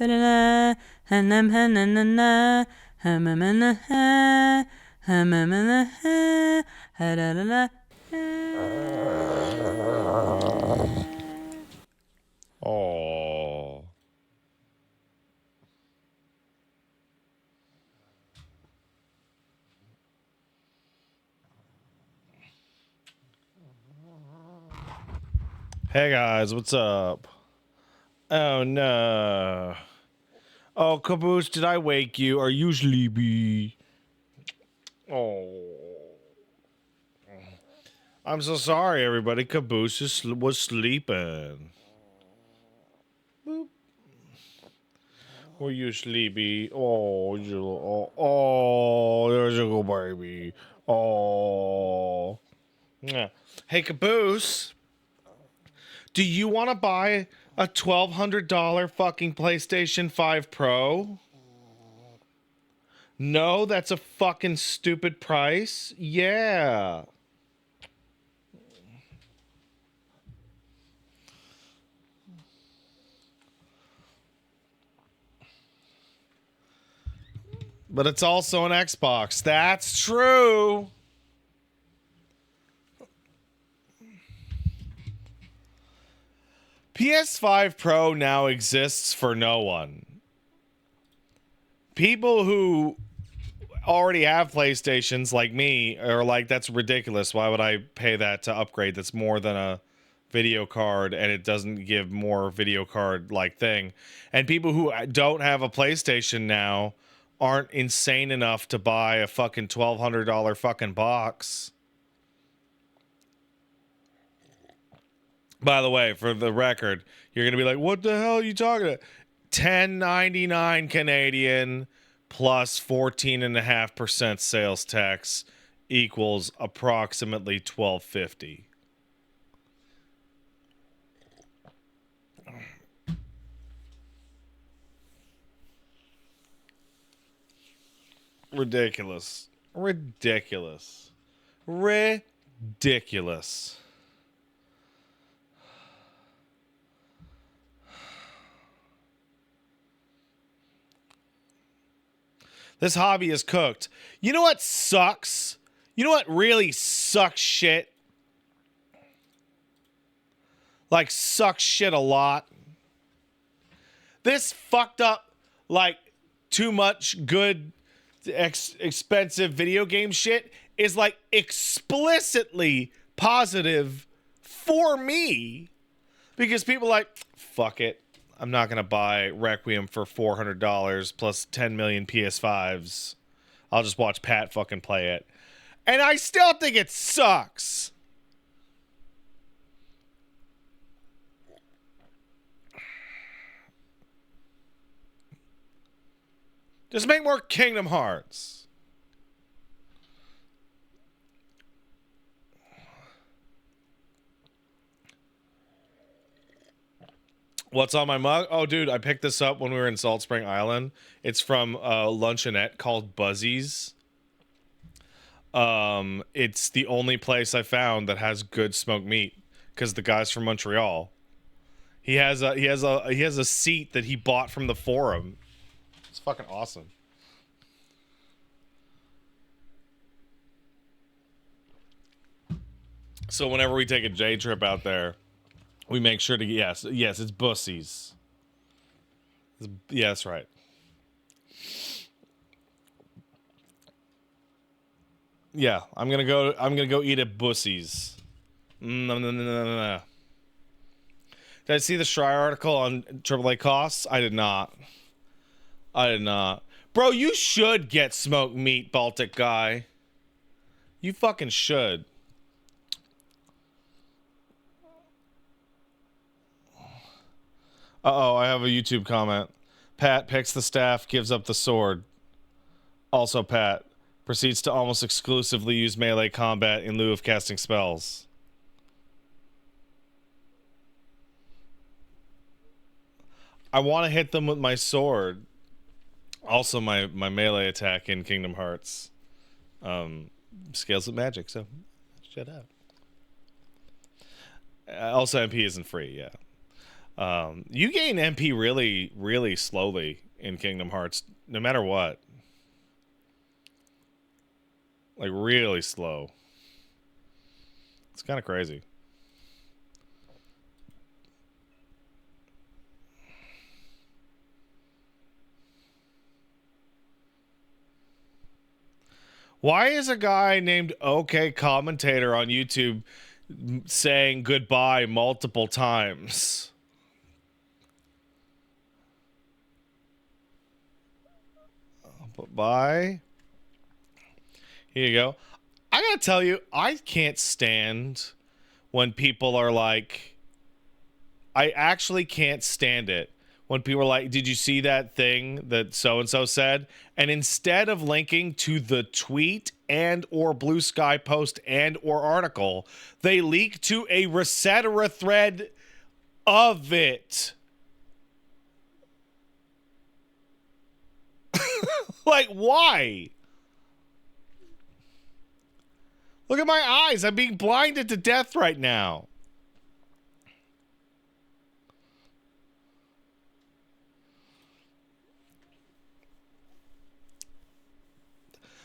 Oh. Hey guys, what's up? Oh no. Oh, Caboose, did I wake you? Are you sleepy? Oh. I'm so sorry, everybody. Caboose was sleeping. Boop. Were you sleepy? Oh, there's a good baby. Oh. Yeah. Hey, Caboose, do you want to buy a $1,200 fucking PlayStation 5 Pro? No, that's a fucking stupid price. Yeah. But it's also an Xbox. That's true. PS5 Pro now exists for no one. People who already have PlayStations like me are like, that's ridiculous. Why would I pay that to upgrade? That's more than a video card, and it doesn't give more video card like thing. And people who don't have a PlayStation now aren't insane enough to buy a fucking $1,200 fucking box. By the way, for the record, you're gonna be like, what the hell are you talking about? $10.99 Canadian plus 14.5% sales tax equals approximately $12.50. Ridiculous. Ridiculous. Ridiculous. This hobby is cooked. You know what sucks? You know what really sucks shit? Like, sucks shit a lot. This fucked up, like, too much good, expensive video game shit is, like, explicitly positive for me. Because people are like, fuck it. I'm not going to buy Requiem for $400 plus 10 million PS5s. I'll just watch Pat fucking play it. And I still think it sucks. Just make more Kingdom Hearts. What's on my mug? Oh, dude, I picked this up when we were in Salt Spring Island. It's from a luncheonette called Buzzy's. It's the only place I found that has good smoked meat because the guy's from Montreal. He has a seat that he bought from the forum. It's fucking awesome. So whenever we take a J trip out there, we make sure to yes, it's Bussies. Yeah, that's right. Yeah, I'm gonna go eat at Bussies. No. Did I see the Schreier article on AAA costs? I did not. Bro, you should get smoked meat, Baltic guy. You fucking should. Uh-oh, I have a YouTube comment. Pat picks the staff, gives up the sword. Also, Pat proceeds to almost exclusively use melee combat in lieu of casting spells. I want to hit them with my sword. Also, my melee attack in Kingdom Hearts scales with magic, so shut up. Also, MP isn't free, yeah. You gain MP really, really slowly in Kingdom Hearts, no matter what. Like, really slow. It's kind of crazy. Why is a guy named OK Commentator on YouTube saying goodbye multiple times? Bye. Here you go. I gotta tell you, I can't stand when people are like, I actually can't stand it when people are like, did you see that thing that so-and-so said? And instead of linking to the tweet and or Blue Sky post and or article, they leak to a Resetera thread of it. Like, why? Look at my eyes. I'm being blinded to death right now.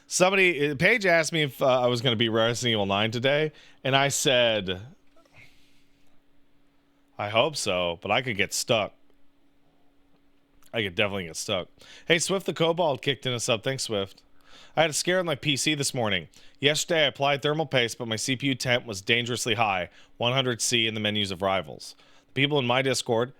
Paige asked me if I was going to be Resident Evil 9 today, and I said, I hope so, but I could get stuck. I could definitely get stuck. Hey, Swift the Cobalt kicked in a sub. Thanks, Swift. I had a scare on my PC this morning. Yesterday, I applied thermal paste, but my CPU temp was dangerously high, 100C in the menus of Rivals. The people in my Discord,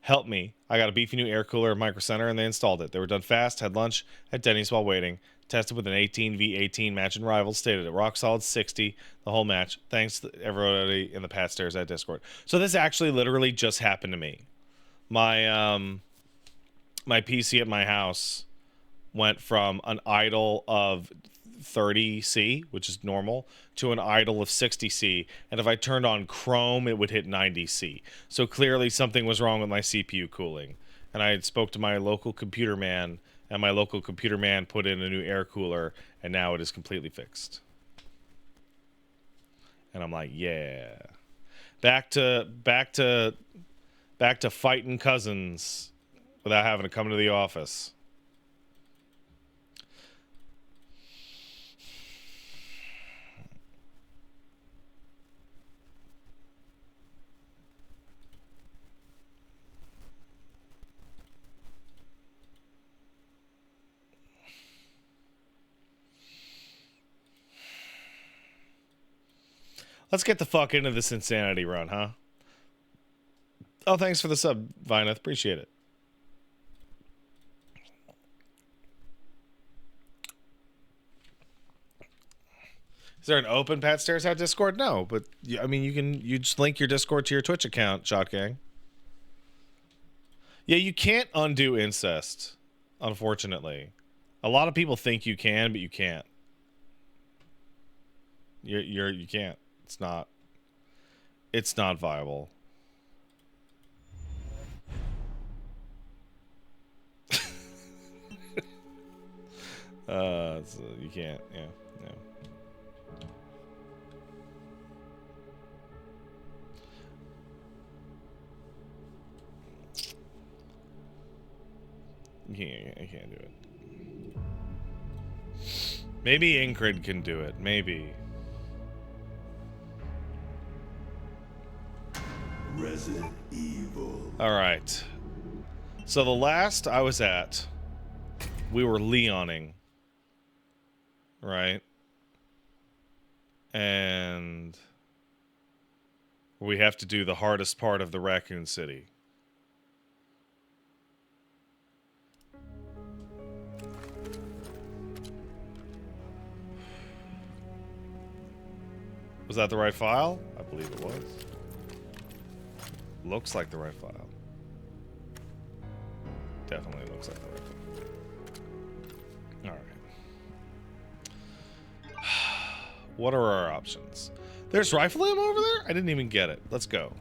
helped me. I got a beefy new air cooler at Micro Center, and they installed it. They were done fast, had lunch at Denny's while waiting, tested with an 18v18 match in Rivals, stated a rock solid 60 the whole match. Thanks to everybody in the Pat Stairs at Discord. So this actually literally just happened to me. My my PC at my house went from an idle of 30C, which is normal, to an idle of 60C. And if I turned on Chrome, it would hit 90C. So clearly something was wrong with my CPU cooling. And I spoke to my local computer man, and my local computer man put in a new air cooler, and now it is completely fixed. And I'm like, yeah. Back to fighting cousins without having to come to the office. Let's get the fuck into this insanity run, huh? Oh, thanks for the sub, Vineth. Appreciate it. Is there an open Pat Stairs Hat Discord? No, but I mean, you just link your Discord to your Twitch account, Shot Gang. Yeah, you can't undo incest, unfortunately. A lot of people think you can, but you can't. You can't. It's not viable. You can't. Yeah, no. I can't do it. Maybe Ingrid can do it. Maybe. Resident Evil. All right. So the last I was at, we were Leoning, right? And we have to do the hardest part of the Raccoon City. Was that the right file? I believe it was. Looks like the right file. Definitely looks like the right file. Alright. What are our options? There's rifle ammo over there? I didn't even get it. Let's go.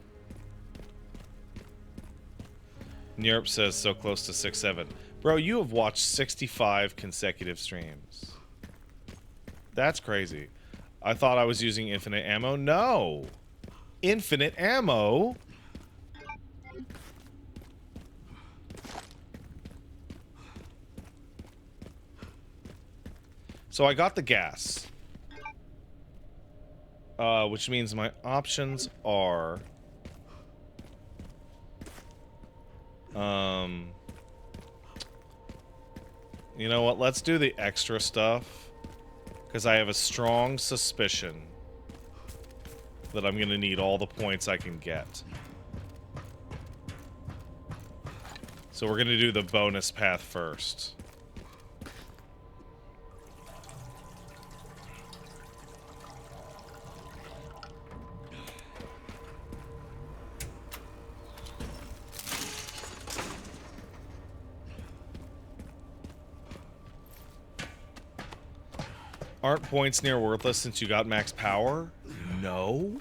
Europe says so close to 6-7. Bro, you have watched 65 consecutive streams. That's crazy. I thought I was using infinite ammo. No. Infinite ammo So I got the gas. Which means my options are... You know what? Let's do the extra stuff. Because I have a strong suspicion that I'm going to need all the points I can get. So we're going to do the bonus path first. Aren't points near worthless since you got max power? No.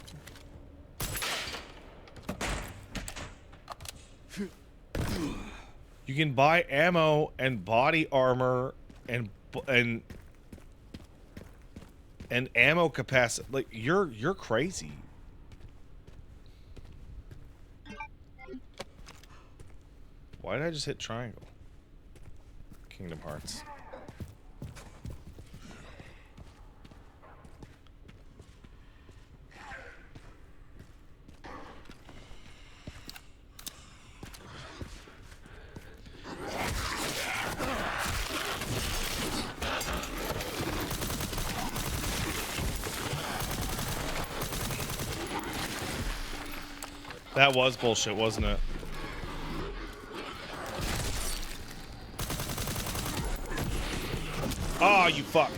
You can buy ammo and body armor and ammo capacity. Like you're crazy. Why did I just hit triangle? Kingdom Hearts. That was bullshit, wasn't it? Oh, you fuck.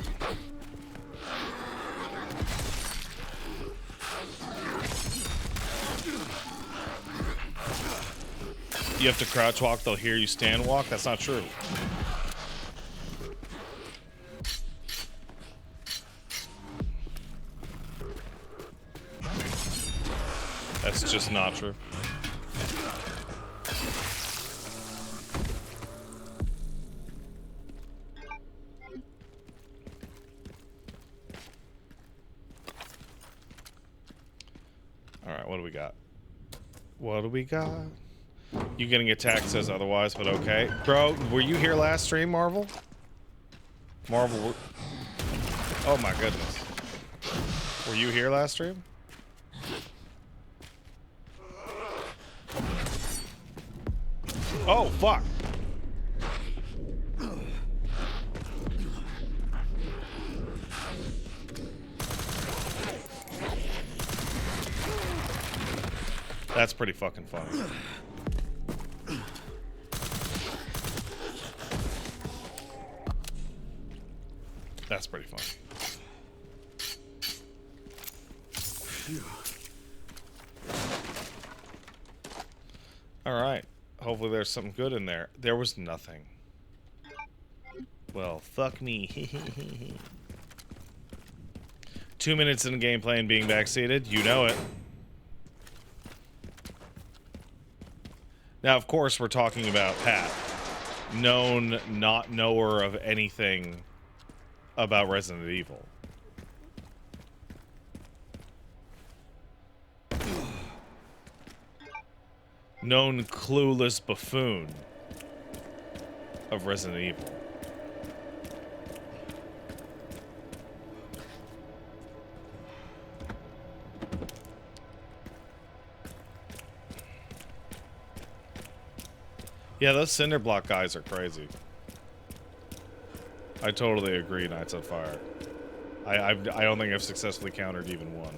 You have to crouch walk, they'll hear you stand walk? That's not true. That's just not true. Alright, what do we got? What do we got? You getting attacked says otherwise, but okay. Bro, were you here last stream, Marvel? Marvel, oh my goodness. Were you here last stream? Oh, fuck. That's pretty fucking funny. That's pretty funny. Alright. Hopefully there's something good in there. There was nothing. Well, fuck me. 2 minutes in gameplay and being backseated. You know it. Now, of course, we're talking about Pat. Known not knower of anything about Resident Evil. Known clueless buffoon of Resident Evil. Yeah, those cinder block guys are crazy. I totally agree, Knights on Fire. I don't think I've successfully countered even one.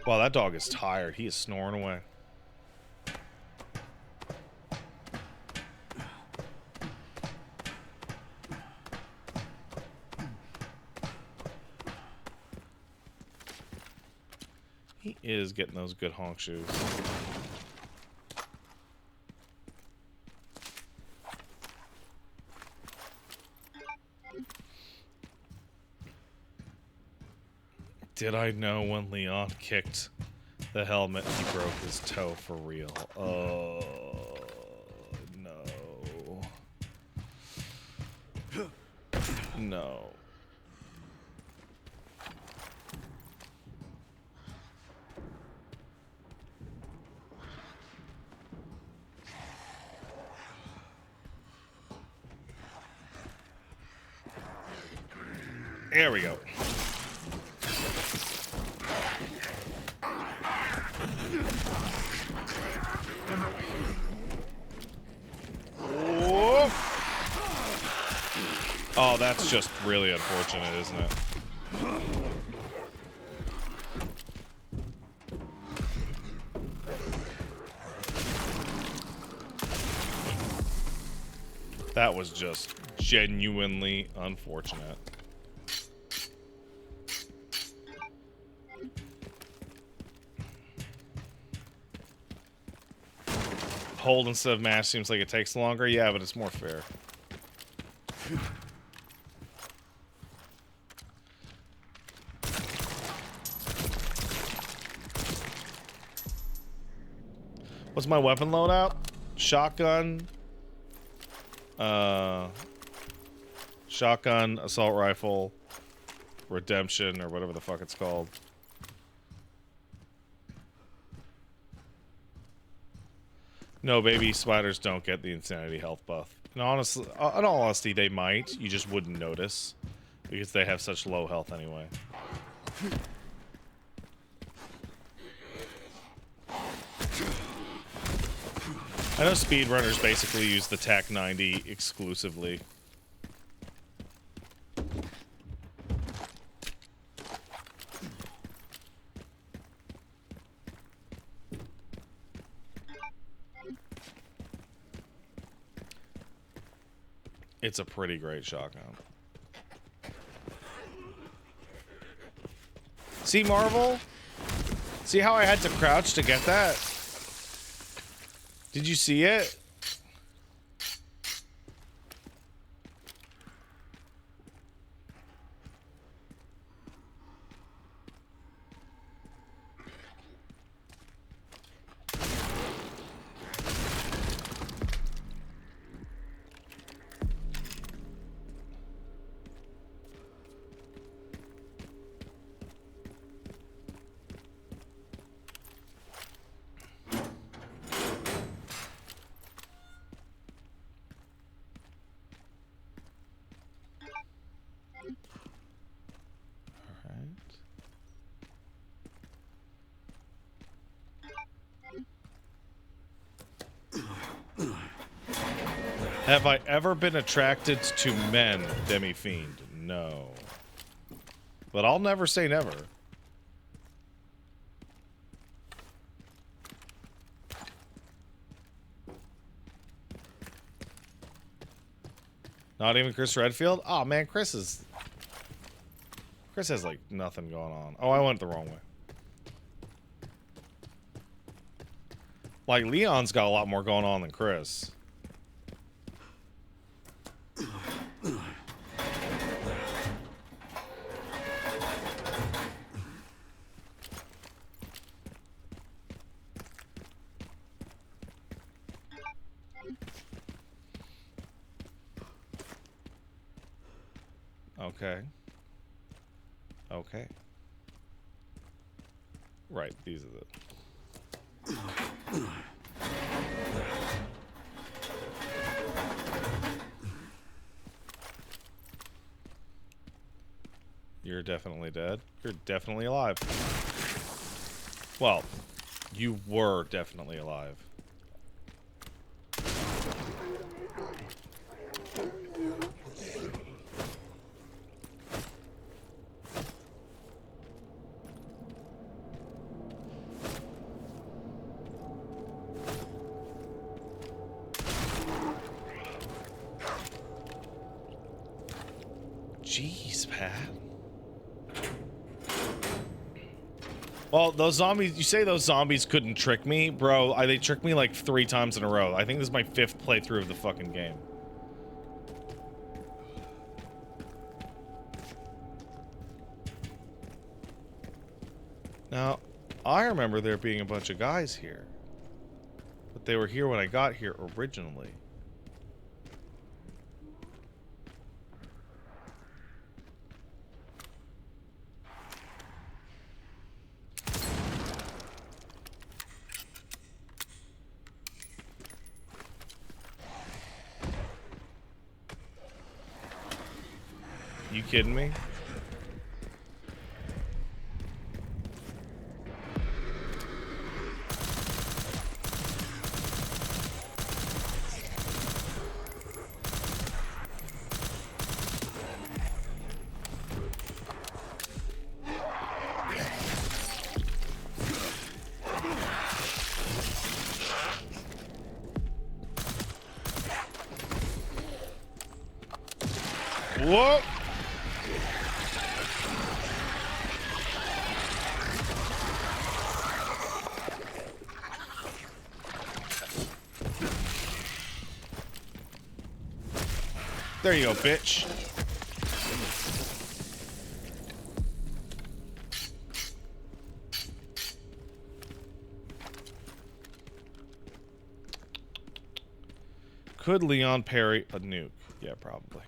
Wow, that dog is tired. He is snoring away. He is getting those good honk shoes. Did I know when Leon kicked the helmet he broke his toe for real? Oh, no. No. There we go. Whoa. Oh, that's just really unfortunate, isn't it? That was just genuinely unfortunate. Hold instead of mash seems like it takes longer. Yeah, but it's more fair. What's my weapon loadout? Shotgun. Shotgun, assault rifle, redemption, or whatever the fuck it's called. No, baby spiders don't get the insanity health buff. And honestly, in all honesty, they might. You just wouldn't notice because they have such low health anyway. I know speedrunners basically use the TAC 90 exclusively. It's a pretty great shotgun. See, Marvel? See how I had to crouch to get that? Did you see it? Have I ever been attracted to men, Demi-Fiend? No. But I'll never say never. Not even Chris Redfield? Oh man, Chris has like nothing going on. Oh, I went the wrong way. Like Leon's got a lot more going on than Chris. Okay. Okay. Right, these are the... You're definitely dead. You're definitely alive. Well, you were definitely alive. Jeez, Pat. Well, those zombies, you say those zombies couldn't trick me? Bro, they tricked me like 3 times in a row. I think this is my 5th playthrough of the fucking game. Now, I remember there being a bunch of guys here. But they were here when I got here originally. You kidding me? Whoa! There you go, bitch. Could Leon parry a nuke? Yeah, probably.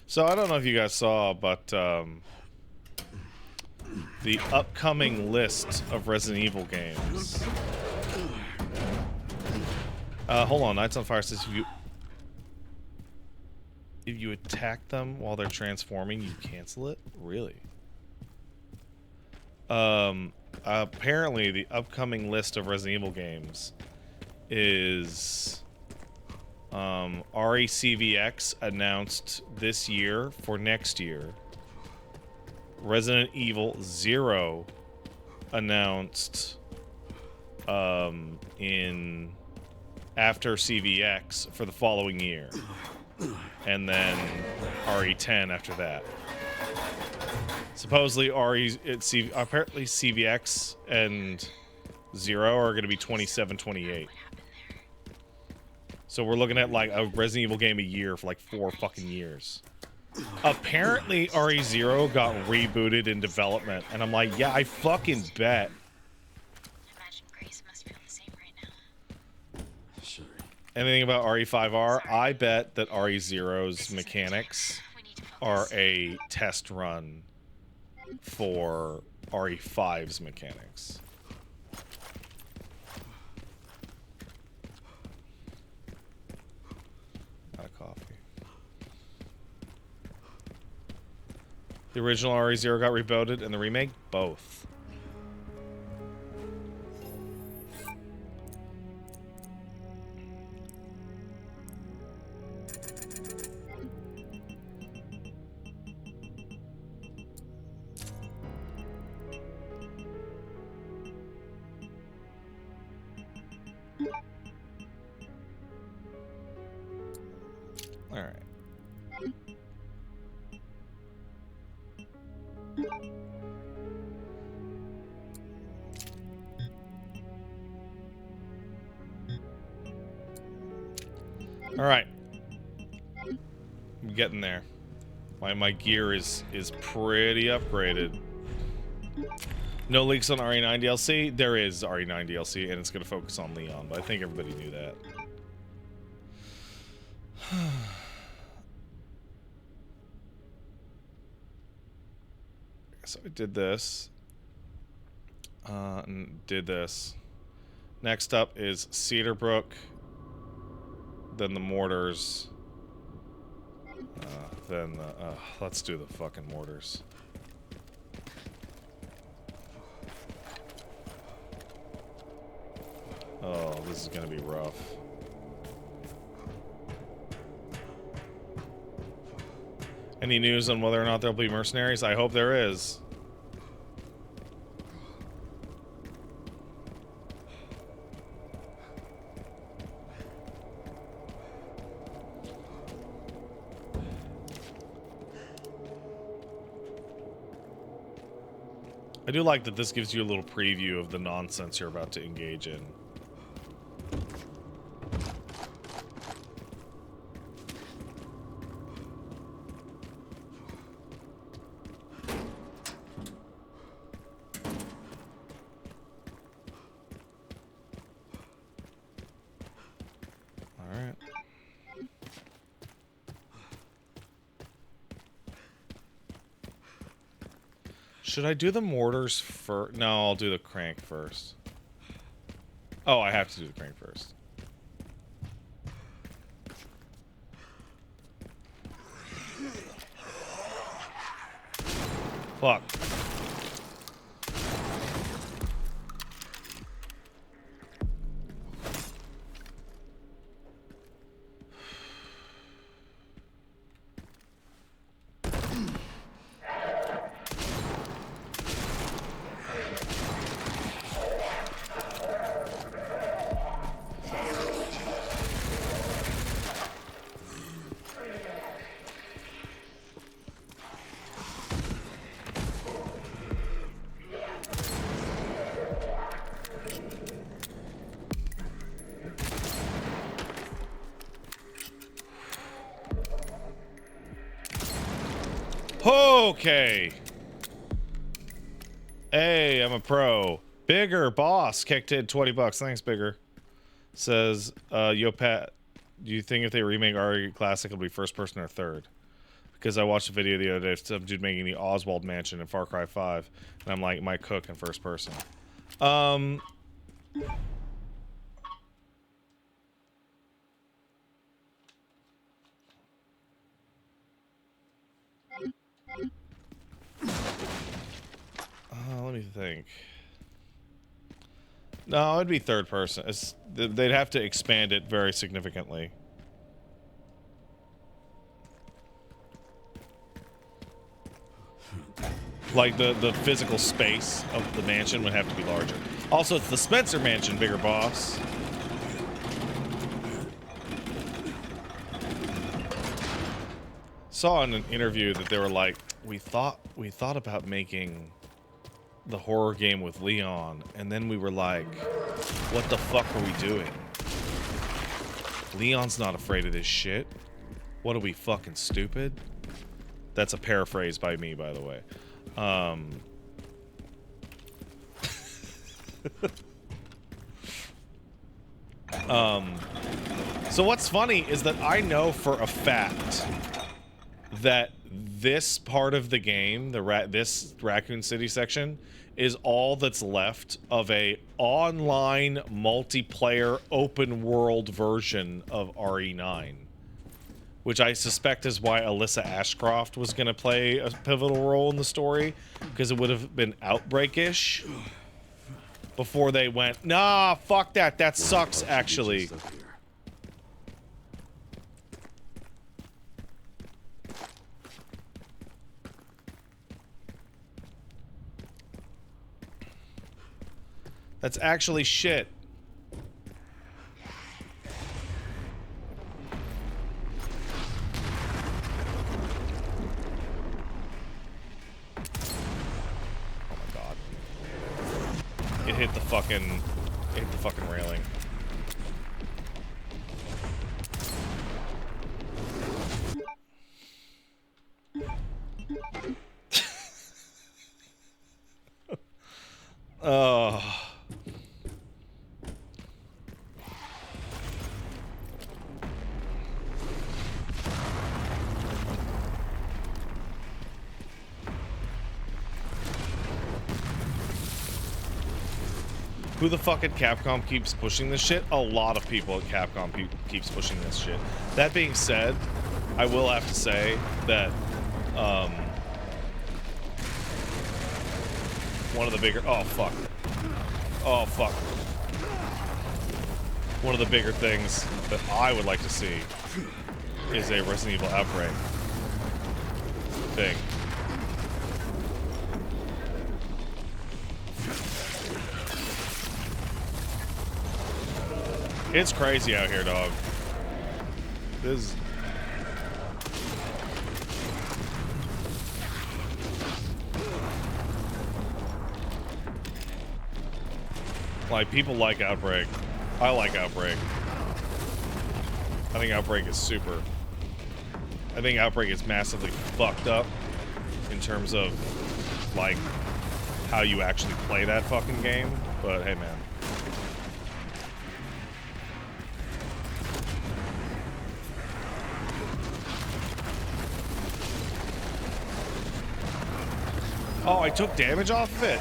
So I don't know if you guys saw, but the upcoming list of Resident Evil games. Hold on, Knights on Fire says if you attack them while they're transforming, you cancel it? Really? Apparently the upcoming list of Resident Evil games is RECVX announced this year for next year. Resident Evil 0 announced in after CVX for the following year. And then RE10 after that. Supposedly apparently CVX and 0 are going to be 27, 28. So we're looking at like a Resident Evil game a year for like 4 fucking years. Apparently RE0 got rebooted in development, and I'm like, yeah, I fucking bet. Imagine Grace must feel the same right now. Sure. Anything about RE5R? I bet that RE0's mechanics are a test run for RE5's mechanics. Out of coffee. The original RE0 got rebooted, and the remake, both. All right. All right. I'm getting there. My gear is pretty upgraded. No leaks on RE9 DLC. There is RE9 DLC, and it's going to focus on Leon, but I think everybody knew that. So I did this. And did this. Next up is Cedarbrook. Then the mortars. Let's do the fucking mortars. Oh, this is gonna be rough. Any news on whether or not there'll be mercenaries? I hope there is. I do like that this gives you a little preview of the nonsense you're about to engage in. Alright. Should I do the mortars first? No, I'll do the crank first. Oh, I have to do the crank first. Fuck. Okay. Hey, I'm a pro. Bigger boss kicked in $20. Thanks, Bigger. Says, yo, Pat, do you think if they remake RE Classic, it'll be first person or third? Because I watched a video the other day of some dude making the Oswald Mansion in Far Cry 5, and I'm like, my cook in first person. Let me think. No, it'd be third person. They'd have to expand it very significantly. Like, the physical space of the mansion would have to be larger. Also, it's the Spencer Mansion, Bigger boss. Saw in an interview that they were like, we thought about making the horror game with Leon, and then we were like, what the fuck are we doing? Leon's not afraid of this shit. What are we, fucking stupid? That's a paraphrase by me, by the way. So what's funny is that I know for a fact that this part of the game, this Raccoon City section, is all that's left of a online multiplayer open world version of RE9, which I suspect is why Alyssa Ashcroft was going to play a pivotal role in the story, because it would have been Outbreak-ish before they went, nah, fuck that, that sucks, actually. That's actually shit. Oh my god. It hit the fucking railing. Oh. Who the fuck at Capcom keeps pushing this shit? A lot of people at Capcom keeps pushing this shit. That being said, I will have to say that one of the bigger one of the bigger things that I would like to see is a Resident Evil Outbreak thing. It's crazy out here, dog. This is... Like, people like Outbreak. I like Outbreak. I think Outbreak is super. I think Outbreak is massively fucked up in terms of, like, how you actually play that fucking game. But, hey, man. Oh, I took damage off of it.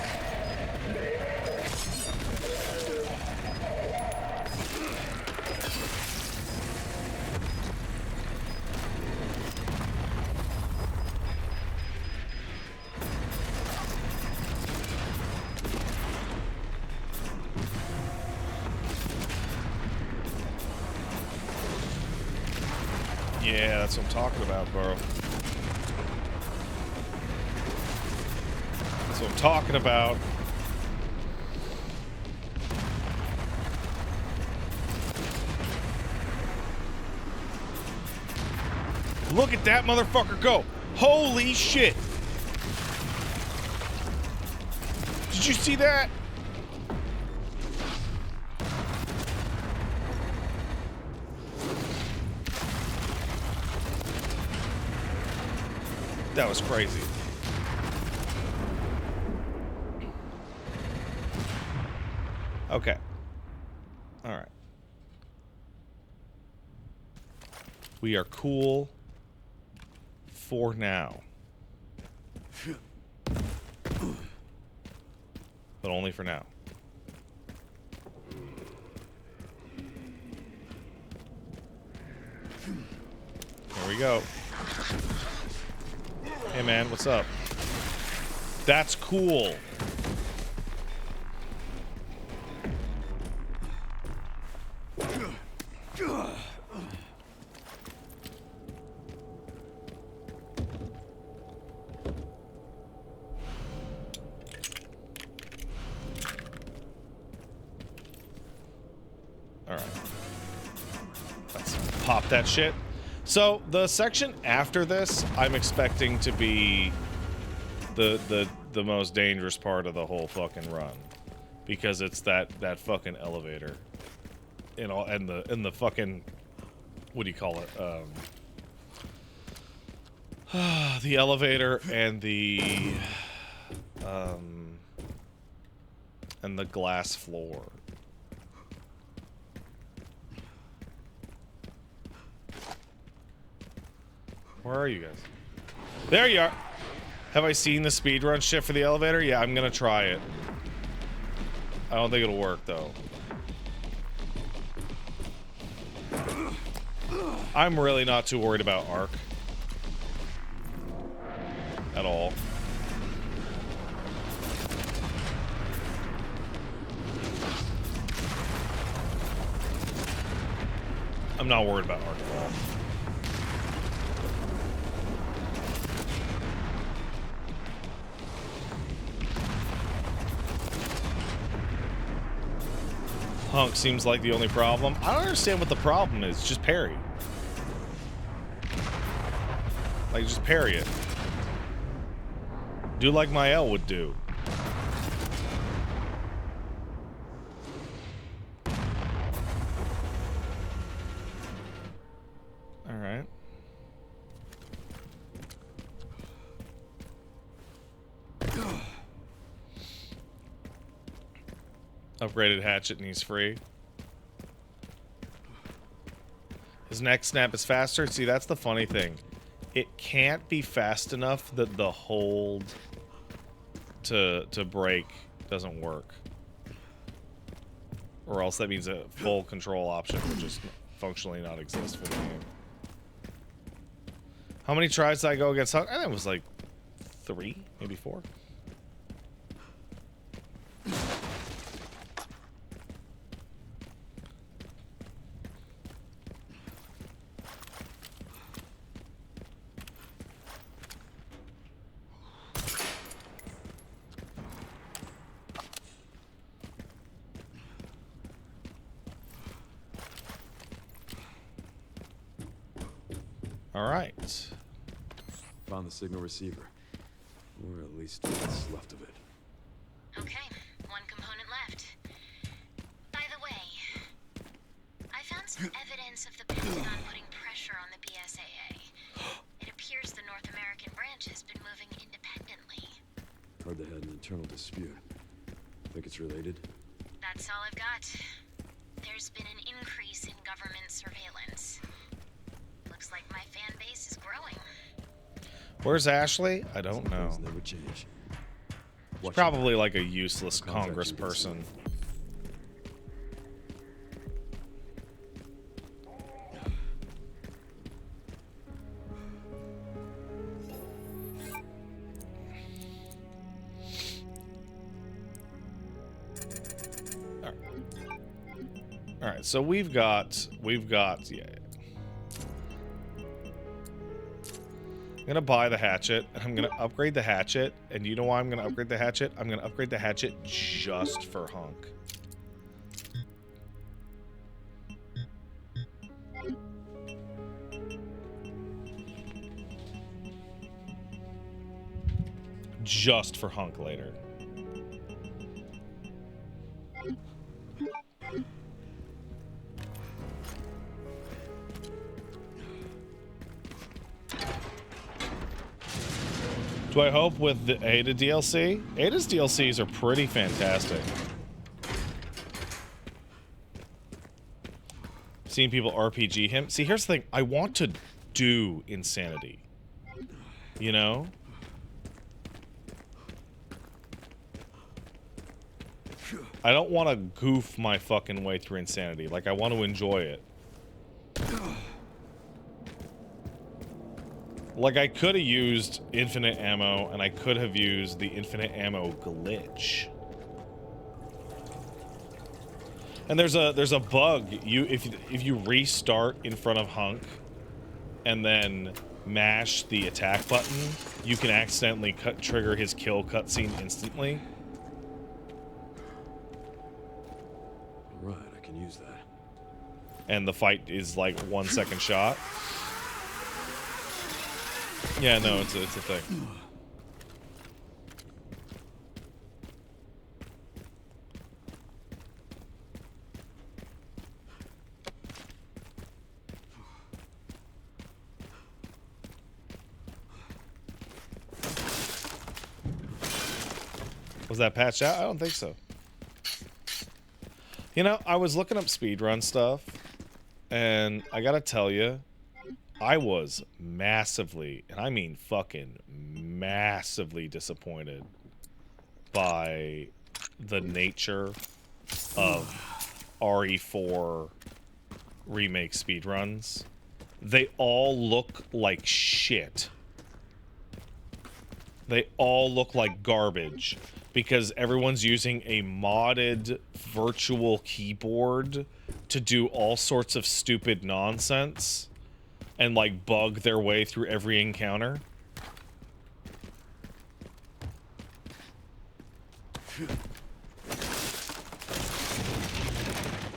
Yeah, that's what I'm talking about, bro. That's what I'm talking about. Look at that motherfucker go. Holy shit. Did you see that? That was crazy. Okay. All right. We are cool for now. But only for now. Here we go. Hey man, what's up? That's cool. Alright. Let's pop that shit. So, the section after this, I'm expecting to be the most dangerous part of the whole fucking run. Because it's that fucking elevator. And the fucking, what do you call it? The elevator and the glass floor. Where are you guys? There you are. Have I seen the speedrun shit for the elevator? Yeah, I'm gonna try it. I don't think it'll work though. I'm really not too worried about Arc. At all. I'm not worried about Arc at all. Hunk seems like the only problem. I don't understand what the problem is. Just parry. Like, just parry it. Do like my L would do. Alright. Upgraded hatchet and he's free. His neck snap is faster. See, that's the funny thing. It can't be fast enough that the hold to break doesn't work. Or else that means a full control option would just functionally not exist for the game. How many tries did I go against Hunk? I think it was like 3, maybe 4. All right. Found the signal receiver. Or at least what's left of it. Okay, one component left. By the way, I found some evidence of the Pentagon putting pressure on the BSAA. It appears the North American branch has been moving independently. Heard they had an internal dispute. Think it's related? That's all I've got. There's been an increase in government surveillance. Looks like my fan base is growing. Where's Ashley? I don't know. Things never change. She's probably like a useless Congress person. All right, so we've got, yeah. I'm gonna buy the hatchet, and I'm gonna upgrade the hatchet, and you know why I'm gonna upgrade the hatchet? I'm gonna upgrade the hatchet just for Hunk. Just for Hunk later. Do I hope with the Ada DLC? Ada's DLCs are pretty fantastic. Seeing people RPG him. See, here's the thing. I want to do insanity. You know? I don't want to goof my fucking way through insanity. Like, I want to enjoy it. Like, I could have used infinite ammo, and I could have used the infinite ammo glitch. And there's a bug. If you restart in front of Hunk, and then mash the attack button, you can accidentally trigger his kill cutscene instantly. Right, I can use that. And the fight is like 1 second shot. Yeah, no, it's a thing. Was that patched out? I don't think so. You know, I was looking up speedrun stuff, and I gotta tell you, I was massively, and I mean fucking massively disappointed by the nature of RE4 remake speedruns. They all look like shit. They all look like garbage because everyone's using a modded virtual keyboard to do all sorts of stupid nonsense and like bug their way through every encounter.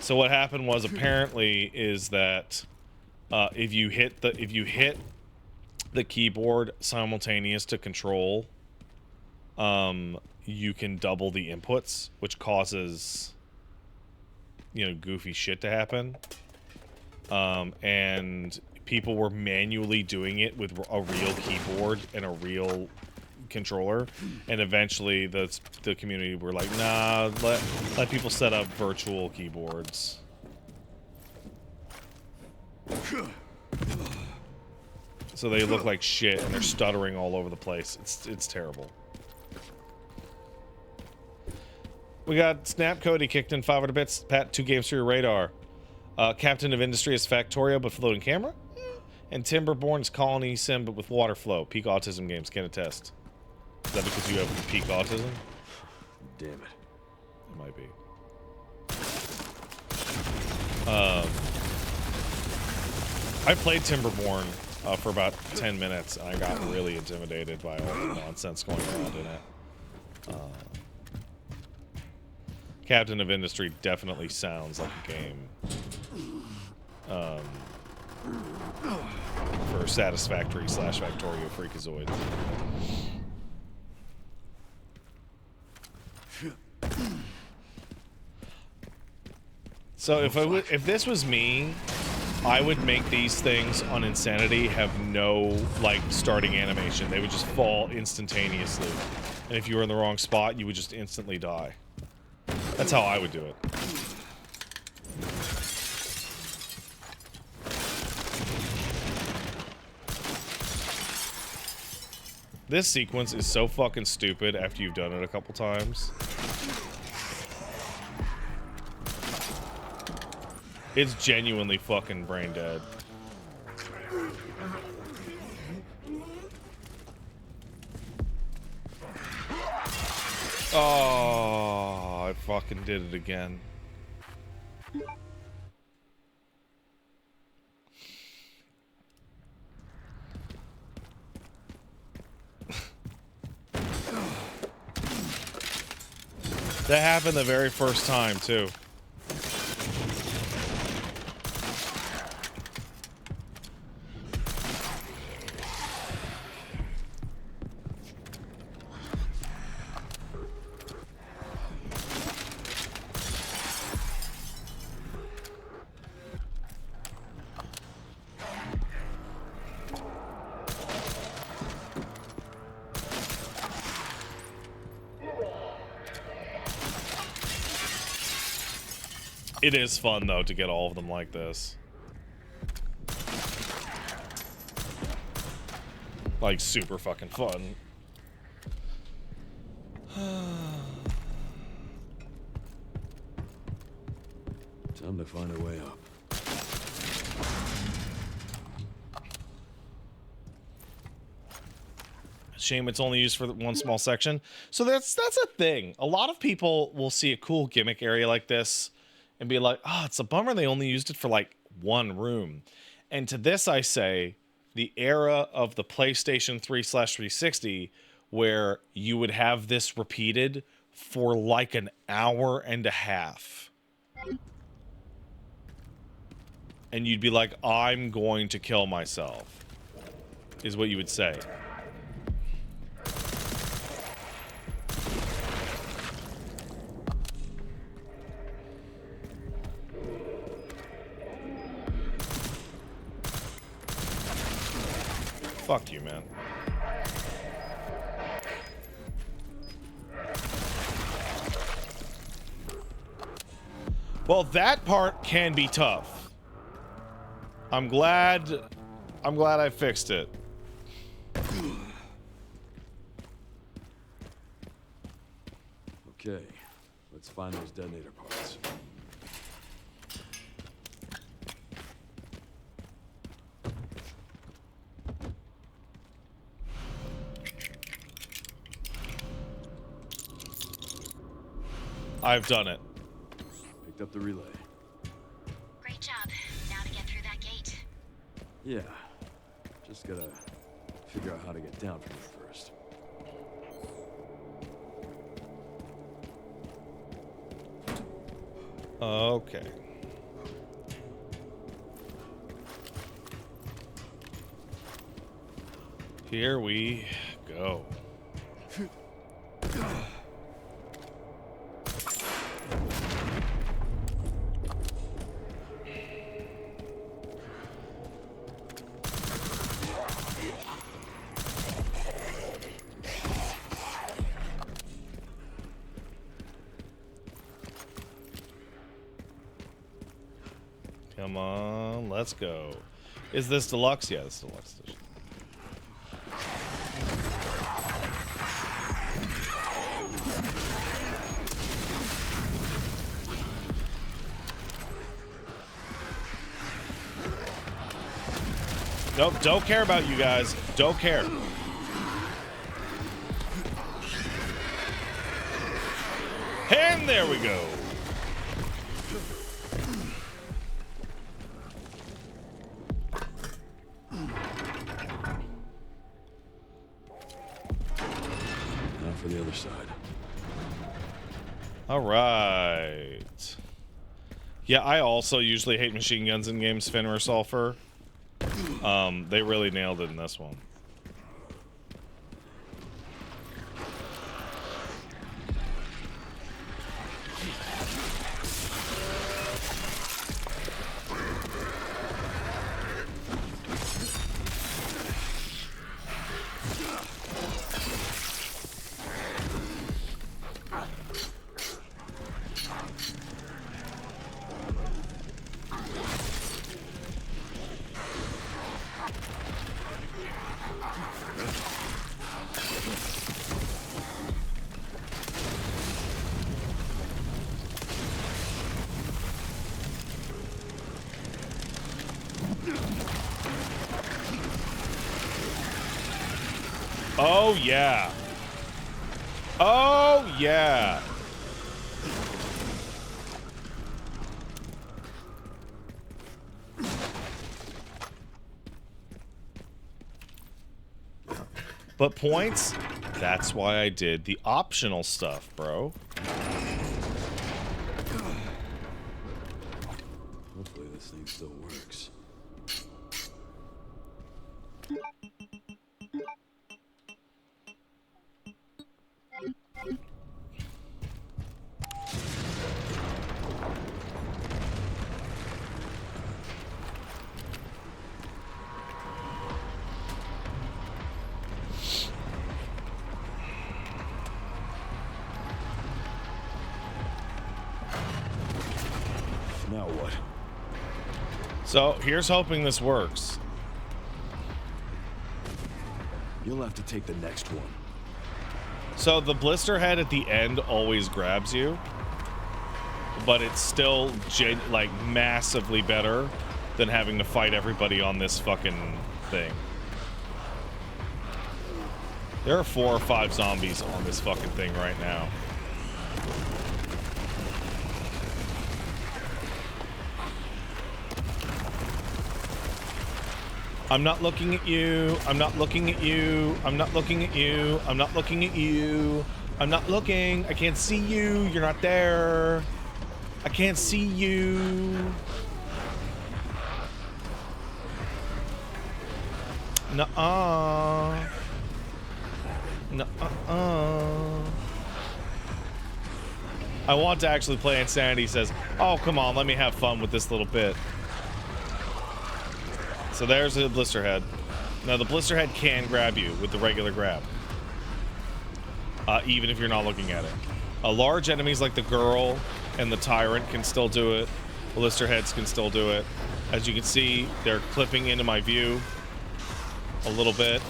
So what happened was apparently is that if you hit the keyboard simultaneous to control, you can double the inputs, which causes, you know, goofy shit to happen. And people were manually doing it with a real keyboard and a real controller, and eventually the community were like, nah, let people set up virtual keyboards. So they look like shit and they're stuttering all over the place. It's terrible. We got Snap Cody kicked in 500 bits. Pat, 2 games for your radar. Captain of Industry is Factorio, but floating camera. And Timberborn is Colony Sim, but with water flow. Peak autism games, can attest. Is that because you have peak autism? Damn it. It might be. I played Timberborn for about 10 minutes, and I got really intimidated by all the nonsense going around in it. Captain of Industry definitely sounds like a game for Satisfactory / Factorio Freakazoid. So if this was me, I would make these things on Insanity have no, like, starting animation. They would just fall instantaneously. And if you were in the wrong spot, you would just instantly die. That's how I would do it. This sequence is so fucking stupid after you've done it a couple times. It's genuinely fucking brain dead. Oh, I fucking did it again. That happened the very first time, too. It is fun, though, to get all of them like this. like super fucking fun. Time to find a way up. Shame it's only used for one small section. So that's a thing. A lot of people will see a cool gimmick area like this and be like, oh, it's a bummer they only used it for like one room. And to this I say, the era of the PlayStation 3/360 where you would have this repeated for like an hour and a half. And you'd be like, I'm going to kill myself, is what you would say. Fuck you, man. Well, that part can be tough. I'm glad I fixed it. Okay, let's find those detonator parts. I've done it. Picked up the relay. Great job. Now to get through that gate. Yeah, just gotta figure out how to get down from here first. Okay. Here we go. Come on, let's go. Is this deluxe? Yeah, it's deluxe edition. Nope, don't care about you guys. Don't care. And there we go. Now for the other side. All right. Yeah, I also usually hate machine guns in games, Fenrir Sulfur. They really nailed it in this one. Oh, yeah. Oh, yeah. But points, that's why I did the optional stuff, bro. Hopefully this thing still works. Now what? So here's hoping this works. You'll have to take the next one. So the blister head at the end always grabs you, but it's still like massively better than having to fight everybody on this fucking thing. There are 4 or 5 zombies on this fucking thing right now. I'm not looking at you. I'm not looking at you. I'm not looking at you. I'm not looking at you. I'm not looking. I can't see you. You're not there. I can't see you. Nuh-uh. Nuh-uh. I want to actually play Insanity says, oh, come on, let me have fun with this little bit. So there's the blister head. Now the blister head can grab you with the regular grab. Even if you're not looking at it. Large enemies like the girl and the tyrant can still do it. Blister heads can still do it. As you can see, they're clipping into my view a little bit.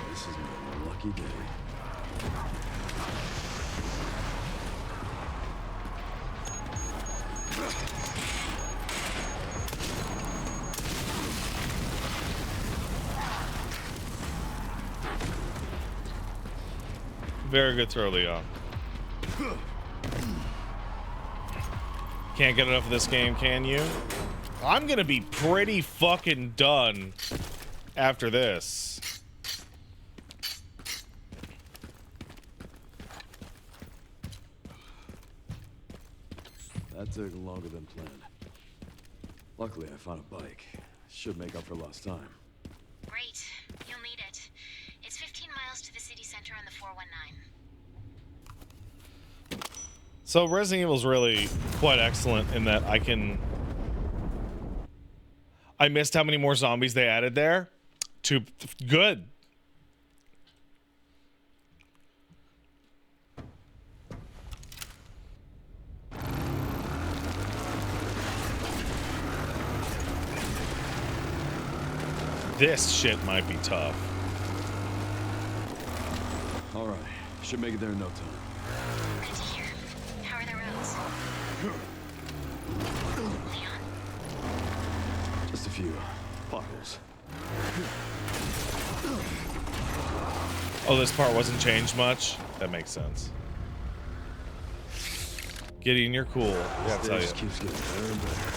This is my lucky day. Very good throw, Leon. Can't get enough of this game, can you? I'm gonna be pretty fucking done after this. That took longer than planned. Luckily, I found a bike. Should make up for lost time. Great. You'll need it. It's 15 miles to the city center on the 419. So Resident Evil is really quite excellent in that I missed how many more zombies they added there. Too good. This shit might be tough. All right, should make it there in no time. Good to hear. How are the roads? Leon? Just a few potholes. Oh, this part wasn't changed much? That makes sense. Gideon, you're cool. I gotta tell you. This keeps getting better and better.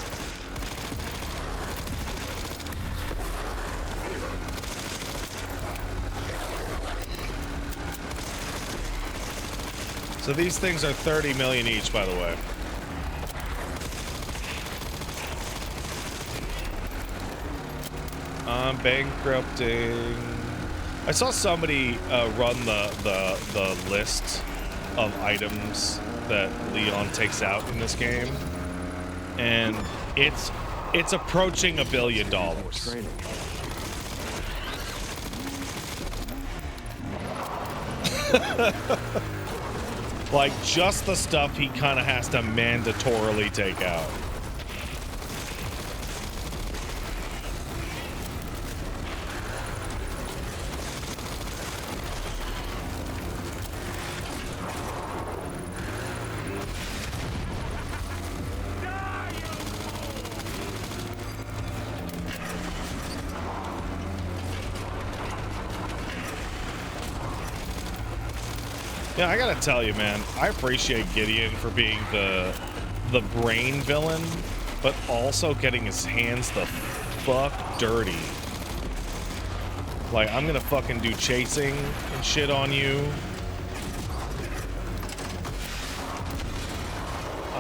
So these things are 30 million each, by the way. I'm bankrupting. I saw somebody run the list of items that Leon takes out in this game, and it's approaching $1 billion. Training. Like, just the stuff he kind of has to mandatorily take out. Yeah, I gotta tell you, man, I appreciate Gideon for being the brain villain, but also getting his hands the fuck dirty. Like, I'm gonna fucking do chasing and shit on you.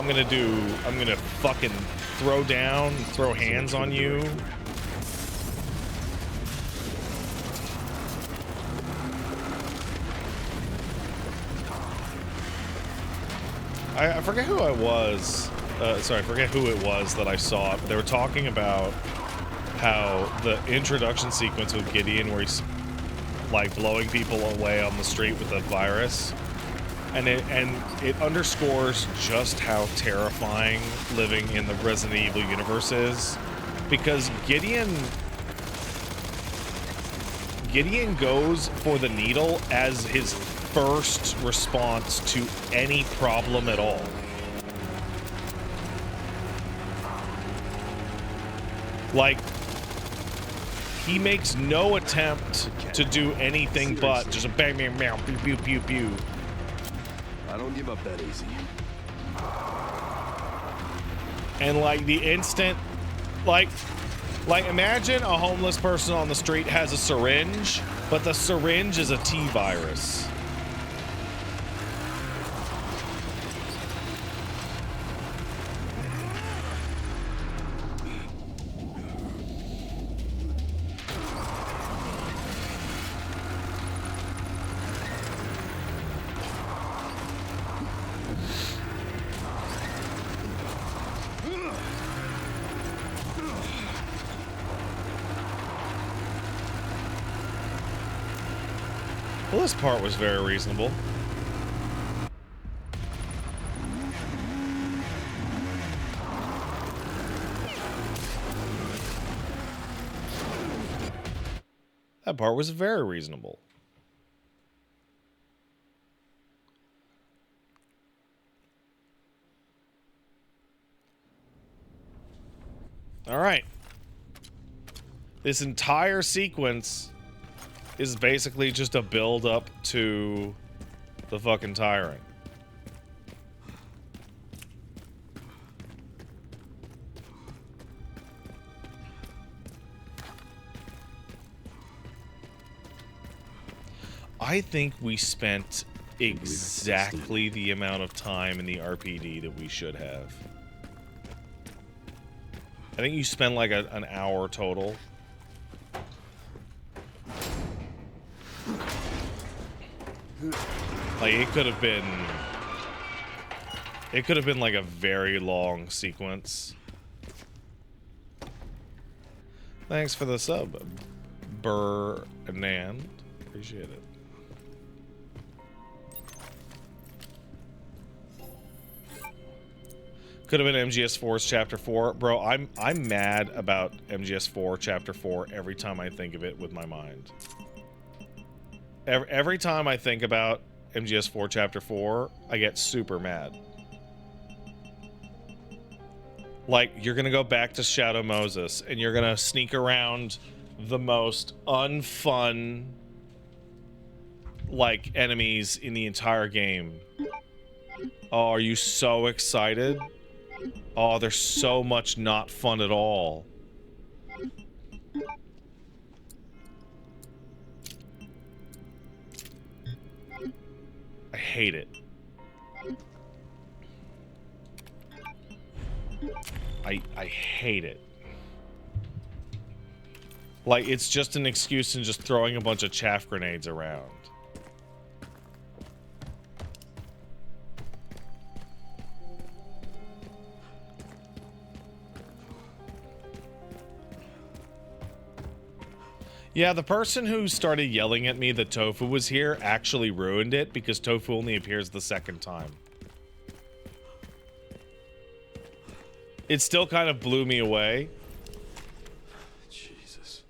I'm gonna fucking throw down, throw hands on you. I forget who I was. Sorry, I forget who it was that I saw. But they were talking about how the introduction sequence with Gideon, where he's like blowing people away on the street with a virus, and it underscores just how terrifying living in the Resident Evil universe is, because Gideon goes for the needle as his first response to any problem at all. Like, he makes no attempt to do anything but just a bang, bang, bang, pew, pew, pew, pew. I don't give up that easy. And like the instant, like imagine a homeless person on the street has a syringe, but the syringe is a T-virus. Well, this part was very reasonable. That part was very reasonable. All right. This entire sequence is basically just a build up to the fucking tyrant. I think we spent exactly the amount of time in the RPD that we should have. I think you spend like an hour total. Like, it could have been like a very long sequence. Thanks for the sub, Bernand. Appreciate it. Could have been MGS4's Chapter 4. Bro, I'm mad about MGS4 Chapter 4 every time I think of it with my mind. Every time I think about MGS4 Chapter 4, I get super mad. Like, you're gonna go back to Shadow Moses, and you're gonna sneak around the most unfun, like, enemies in the entire game. Oh, are you so excited? Oh, there's so much not fun at all. I hate it. I hate it. Like, it's just an excuse and just throwing a bunch of chaff grenades around. Yeah, the person who started yelling at me that Tofu was here actually ruined it, because Tofu only appears the second time. It still kind of blew me away. Jesus.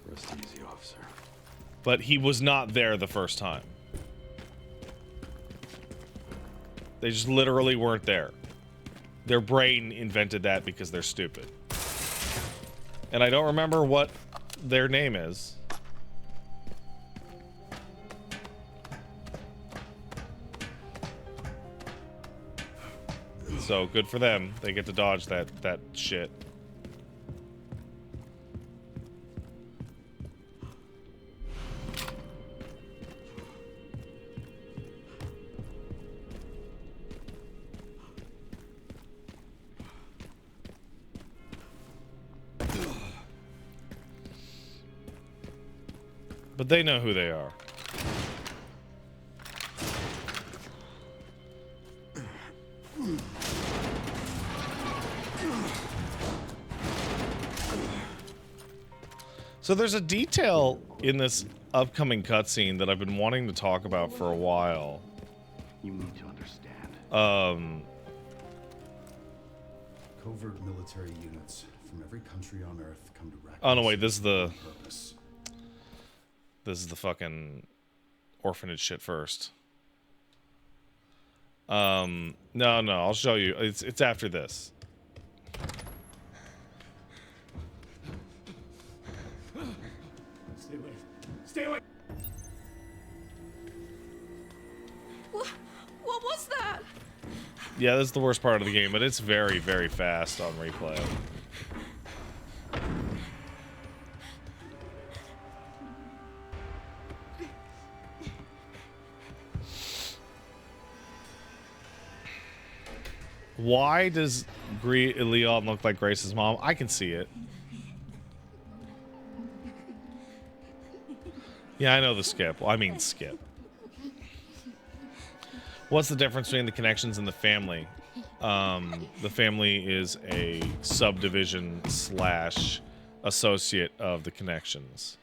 Rest easy, officer. But he was not there the first time. They just literally weren't there. Their brain invented that because they're stupid. And I don't remember what their name is. So good for them. They get to dodge that shit. But they know who they are. So there's a detail in this upcoming cutscene that I've been wanting to talk about for a while. You need to understand. Covert military units from every country on Earth come to Raccoon Oh no, wait, this City is for purpose. the fucking orphanage shit first. No, I'll show you. It's after this. Stay away. Stay away. What was that? Yeah, this is the worst part of the game, but it's very, very fast on replay. Why does Leon look like Grace's mom? I can see it. Yeah, I know the skip. Well, I mean skip. What's the difference between the connections and the family? The family is a subdivision slash associate of the connections.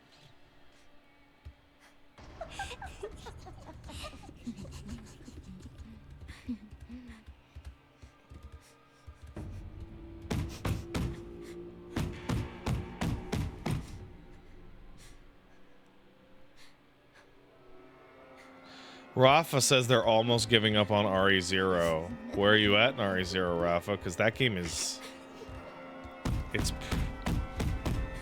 Rafa says they're almost giving up on RE0. Where are you at in RE0, Rafa? Because that game is... It's...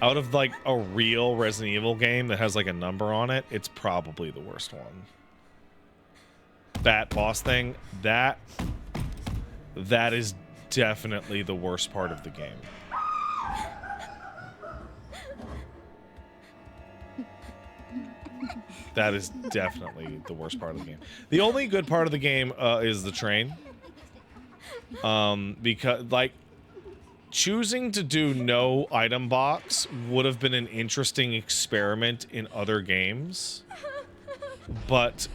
Out of, like, a real Resident Evil game that has, like, a number on it, it's probably the worst one. That boss thing, that is definitely the worst part of the game. That is definitely the worst part of the game. The only good part of the game is the train. Because, like, choosing to do no item box would have been an interesting experiment in other games. But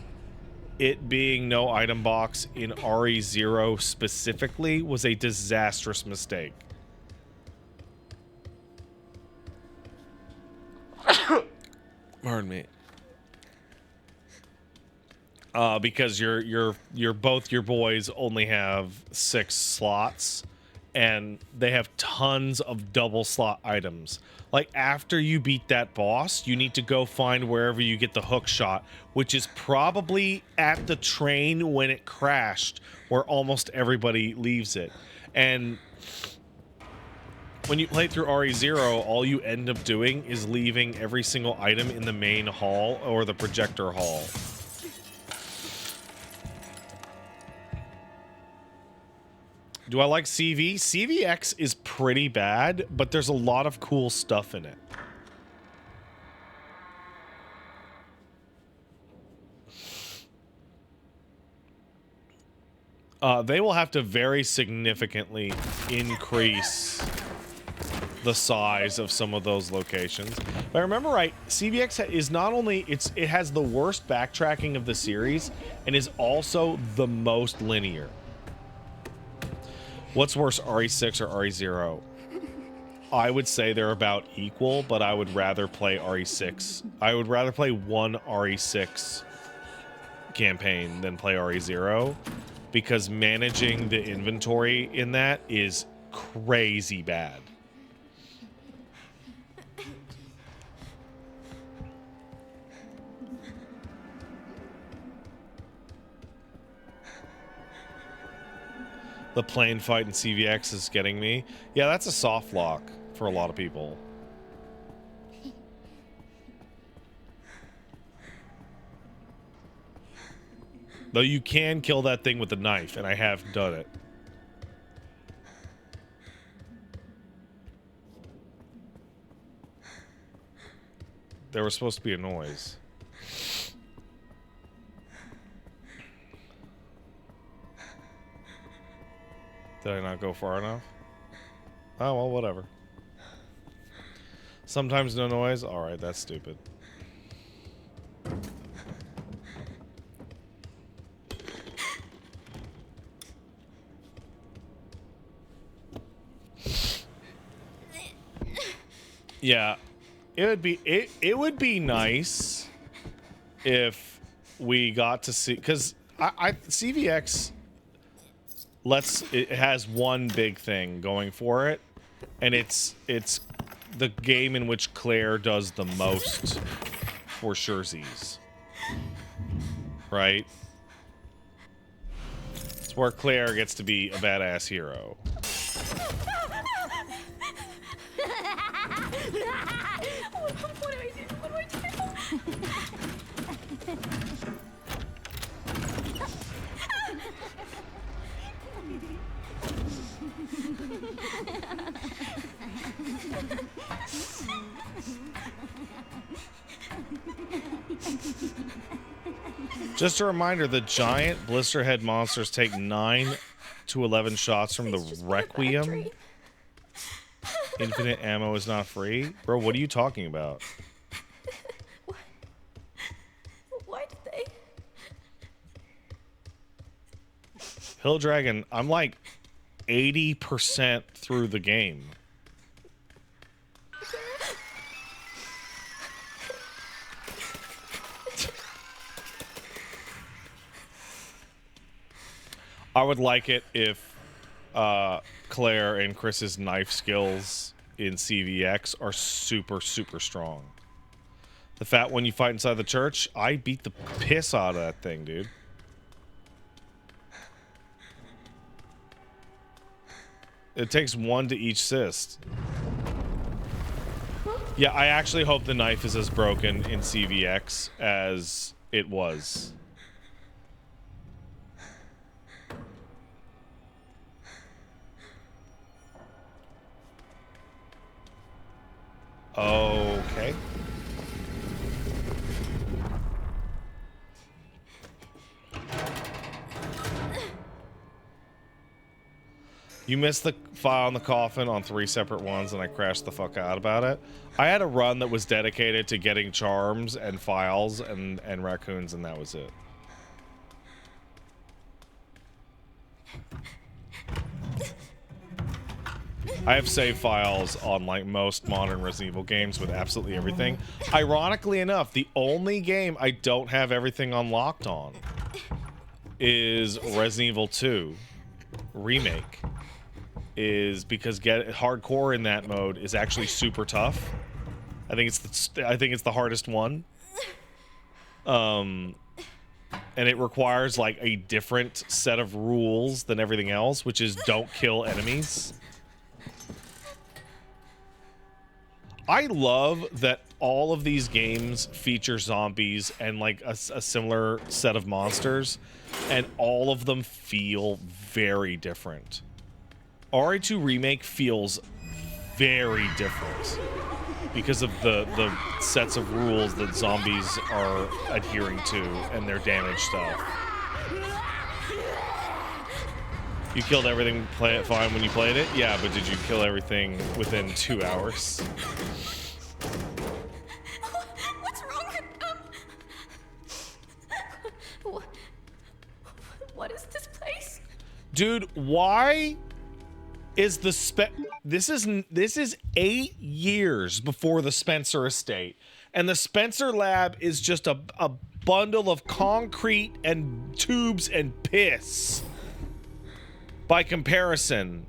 it being no item box in RE0 specifically was a disastrous mistake. Pardon me. Because you're both your boys only have 6 slots, and they have tons of double slot items. Like, after you beat that boss, you need to go find wherever you get the hook shot, which is probably at the train when it crashed, where almost everybody leaves it. And when you play through RE0, all you end up doing is leaving every single item in the main hall or the projector hall. Do I like CV? CVX is pretty bad, but there's a lot of cool stuff in it. They will have to very significantly increase the size of some of those locations. If I remember right, CVX is not only, it has the worst backtracking of the series, and is also the most linear. What's worse, RE6 or RE0? I would say they're about equal, but I would rather play RE6. I would rather play one RE6 campaign than play RE0, because managing the inventory in that is crazy bad. The plane fight in CVX is getting me. Yeah, that's a soft lock for a lot of people. Though you can kill that thing with a knife, and I have done it. There was supposed to be a noise. Did I not go far enough? Oh, well, whatever. Sometimes no noise? Alright, that's stupid. Yeah, it would be nice if we got to see, because I CVX it has one big thing going for it, and it's the game in which Claire does the most for surezies, right? It's where Claire gets to be a badass hero. What do I do? What do I Just a reminder, the giant blisterhead monsters take 9 to 11 shots from the Requiem. Infinite ammo is not free? Bro, what are you talking about? Why did they? Hill Dragon, I'm like 80% through the game. I would like it if Claire and Chris's knife skills in CVX are super, super strong. The fact when you fight inside the church, I beat the piss out of that thing, dude. It takes 1 to each cyst. Yeah, I actually hope the knife is as broken in CVX as it was. Okay. You missed the file on the coffin on 3 separate ones, and I crashed the fuck out about it. I had a run that was dedicated to getting charms and files and raccoons, and that was it. I have save files on like most modern Resident Evil games with absolutely everything. Ironically enough, the only game I don't have everything unlocked on is Resident Evil 2 Remake. Is because get hardcore in that mode is actually super tough. I think it's the hardest one. And it requires like a different set of rules than everything else, which is don't kill enemies. I love that all of these games feature zombies and like a similar set of monsters, and all of them feel very different. RE2 Remake feels very different because of the sets of rules that zombies are adhering to and their damage stuff. You killed everything fine when you played it? Yeah, but did you kill everything within 2 hours? What's wrong with what is this place? Dude, why is the this is 8 years before the Spencer estate, and the Spencer lab is just a bundle of concrete and tubes and piss by comparison.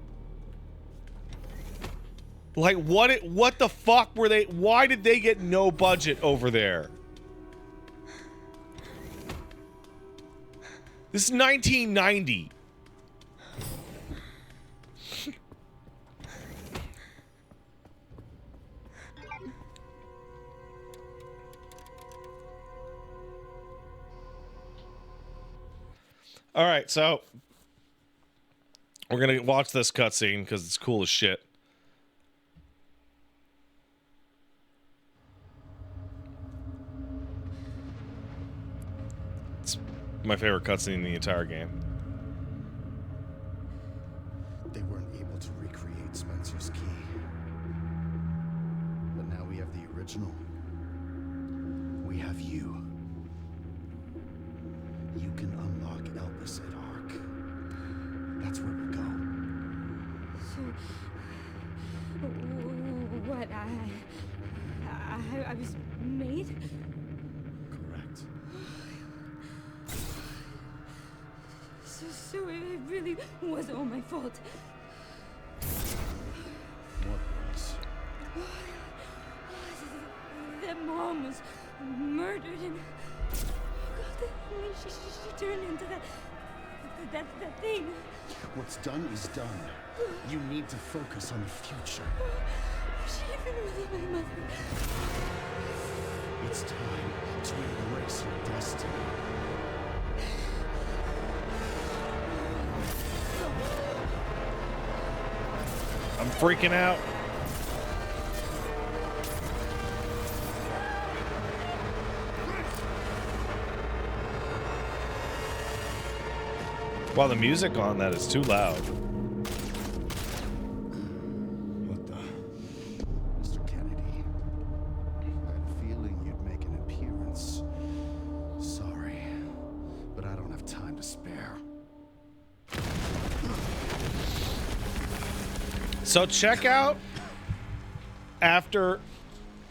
Like what the fuck were they, why did they get no budget over there? This is 1990. All right, so we're gonna watch this cutscene because it's cool as shit. It's my favorite cutscene in the entire game. They weren't able to recreate Spencer's key. But now we have the original. We have you. You can unlock Elpis at Ark. That's where we go. So, what I was made? Correct. So it really was all my fault. What was? That mom was murdered and she turned into that thing. What's done is done. You need to focus on the future. Was she even really my mother? It's time to embrace your destiny. I'm freaking out. Wow, the music on that is too loud. What the? Mr. Kennedy, I had a feeling you'd make an appearance. Sorry, but I don't have time to spare. So check out after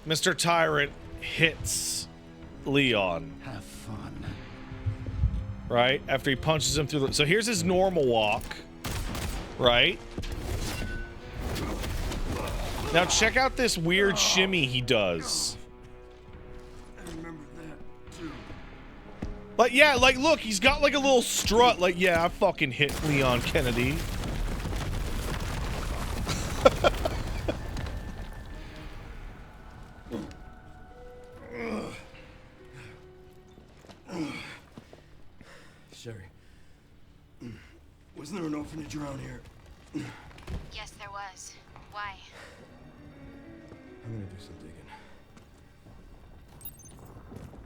Mr. Tyrant hits Leon, Have fun. right? After he punches him through the... So here's his normal walk, right? Now check out this weird shimmy he does. I remember that, too. Like, yeah, like, look, he's got like a little strut. Like, yeah, I fucking hit Leon Kennedy. Sherry, wasn't there an orphanage around here? Yes, there was. Why? I'm gonna do some digging.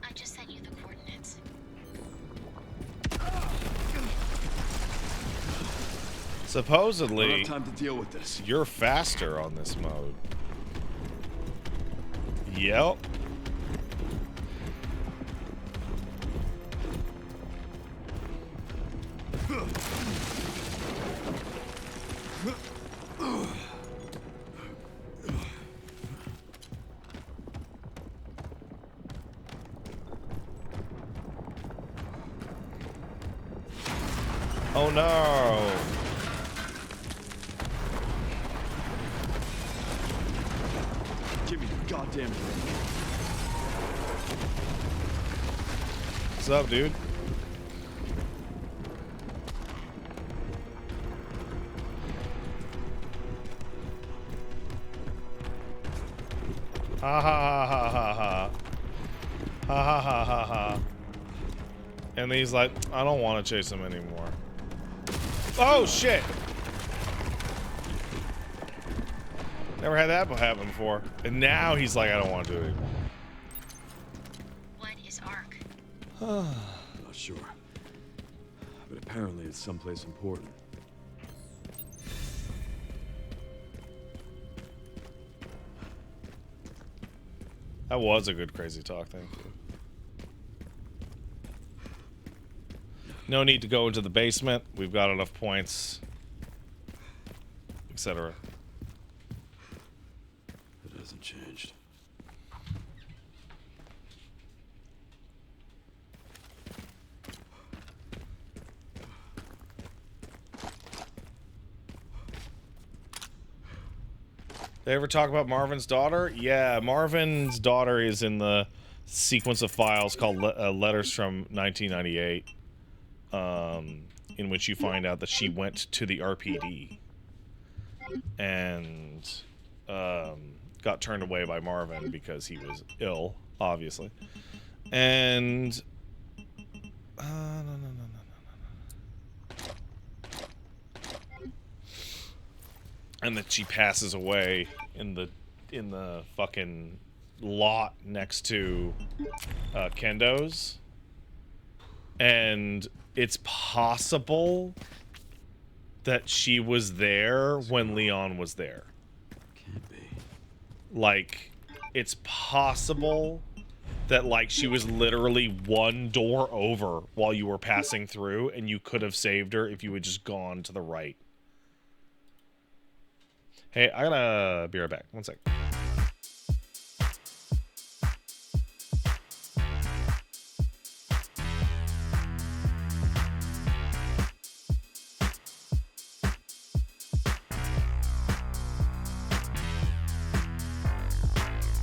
I just sent you the coordinates. I Supposedly, don't have time to deal with this. you're faster on this mode. Yep. Oh no. Give me the goddamn drink. What's up, dude? Ha ha ha ha ha ha. Ha ha ha ha ha. And he's like, I don't want to chase him anymore. Oh shit! Never had that happen before. And now he's like, I don't want to do it anymore. What is ARC? Not sure. But apparently it's someplace important. That was a good crazy talk, thank you. No need to go into the basement. We've got enough points, etc. It hasn't changed. They ever talk about Marvin's daughter? Yeah, Marvin's daughter is in the sequence of files called Letters from 1998, in which you find out that she went to the RPD and got turned away by Marvin because he was ill, obviously. And and that she passes away in the fucking lot next to Kendo's, and it's possible that she was there when Leon was there. Can't be. Like, it's possible that, like, she was literally one door over while you were passing through, and you could have saved her if you had just gone to the right. Hey, I gotta be right back. One sec.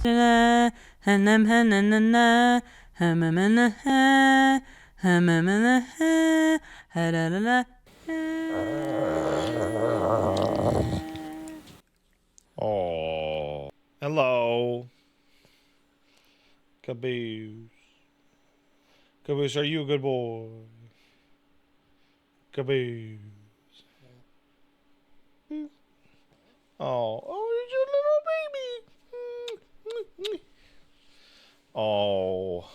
Oh, hello, Caboose. Caboose, are you a good boy? Caboose. Oh, he's a little baby. Oh,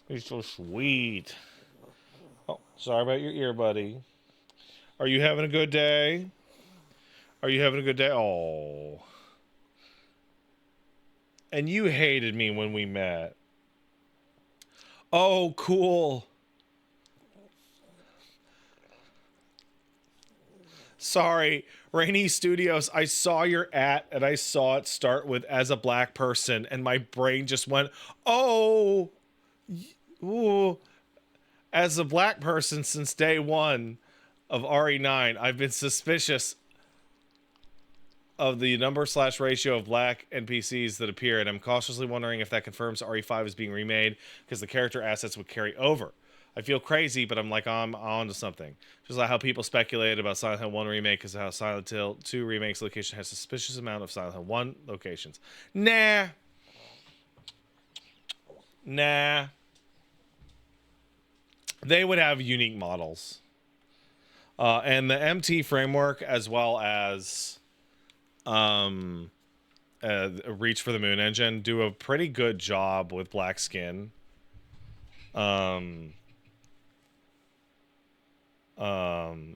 he's so sweet. Oh, sorry about your ear, buddy. Are you having a good day? Are you having a good day? Oh. And you hated me when we met. Oh, cool. Sorry, Rainy Studios, I saw your and I saw it start with as a black person, and my brain just went, oh, ooh. As a black person since day one of RE9, I've been suspicious of the number/ratio of black NPCs that appear, and I'm cautiously wondering if that confirms RE5 is being remade, because the character assets would carry over. I feel crazy, but I'm like, I'm on to something. Just like how people speculated about Silent Hill 1 remake, because how Silent Hill 2 remake's location has a suspicious amount of Silent Hill 1 locations. Nah. They would have unique models. And the MT framework, as well as Reach for the Moon engine, do a pretty good job with black skin.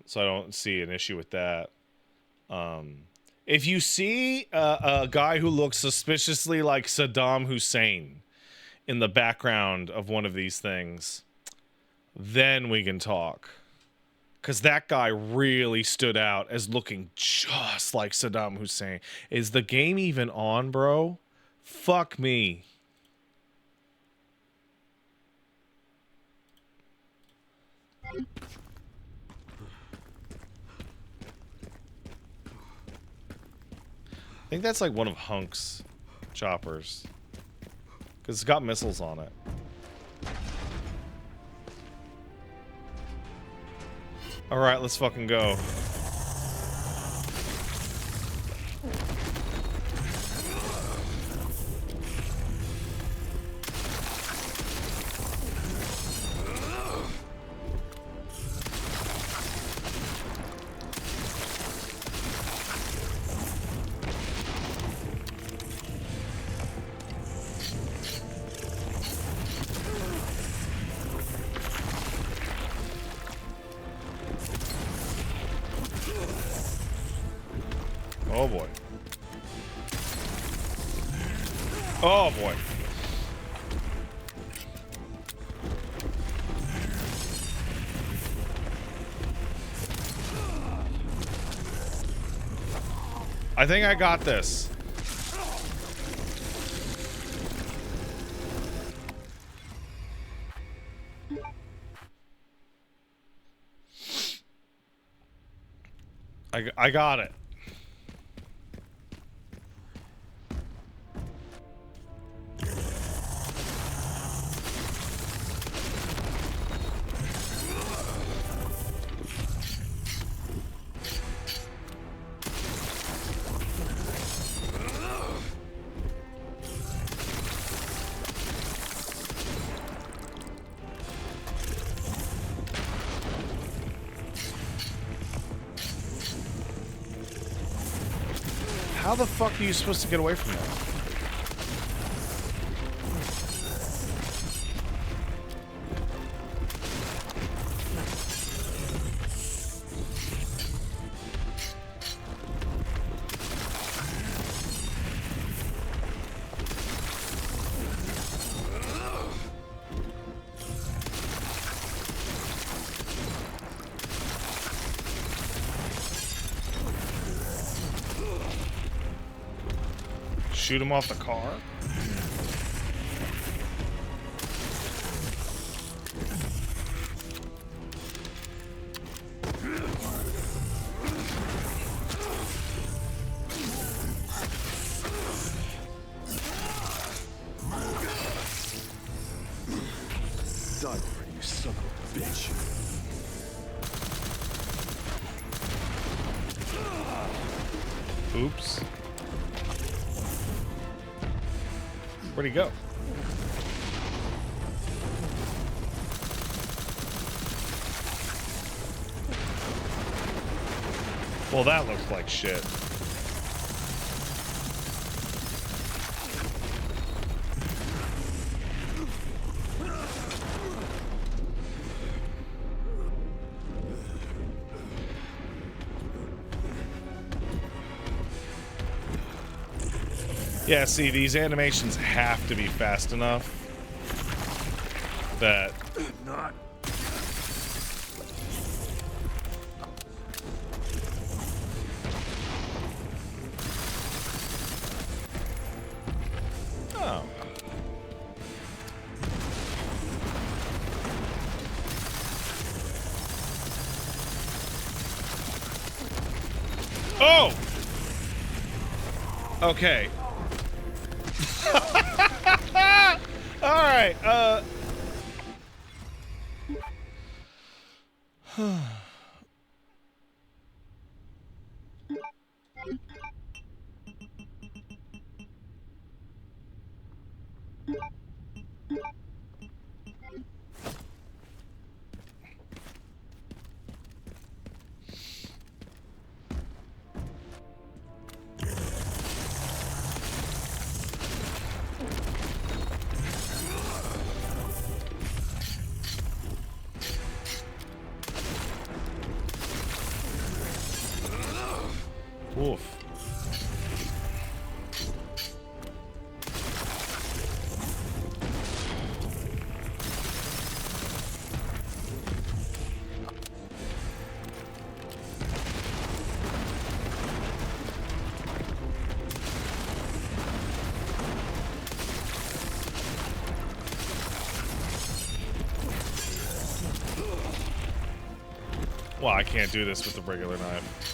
So I don't see an issue with that. If you see a guy who looks suspiciously like Saddam Hussein in the background of one of these things, then we can talk. Because that guy really stood out as looking just like Saddam Hussein. Is the game even on, bro? Fuck me. I think that's like one of Hunk's choppers. Because it's got missiles on it. Alright, let's fucking go. Oh boy. Oh boy. I think I got this. I got it. How the fuck are you supposed to get away from that? Shoot him off the car? bitch. Oops. Where'd he go? Well, that looks like shit. Yeah, see, these animations have to be fast enough that... Not. Oh. Oh! Okay. All right. Oof. Well, I can't do this with the regular knife.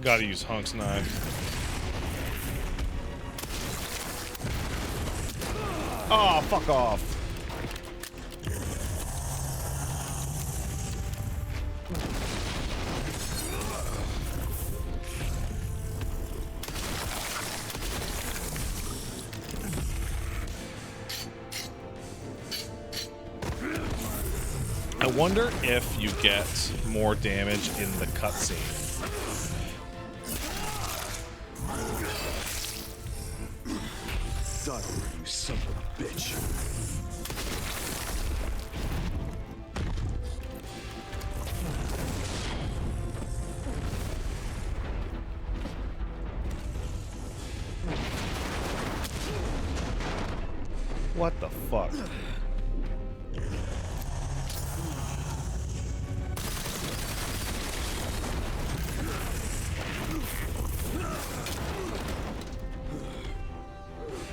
Gotta use Hunk's knife. Oh, fuck off. I wonder if you get more damage in the cutscene. Die already, you son of a bitch. What the fuck?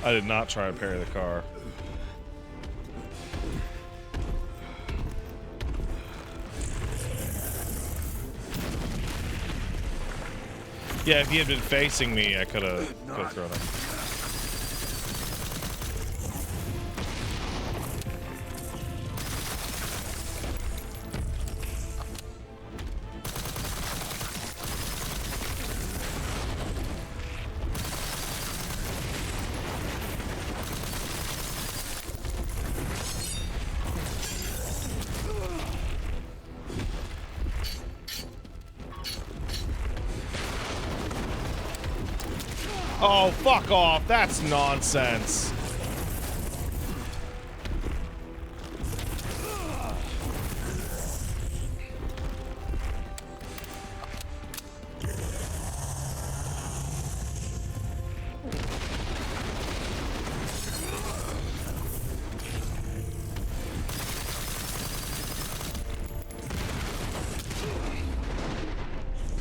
I did not try to parry the car. Yeah, if he had been facing me, I could have thrown him. Oh, fuck off. That's nonsense.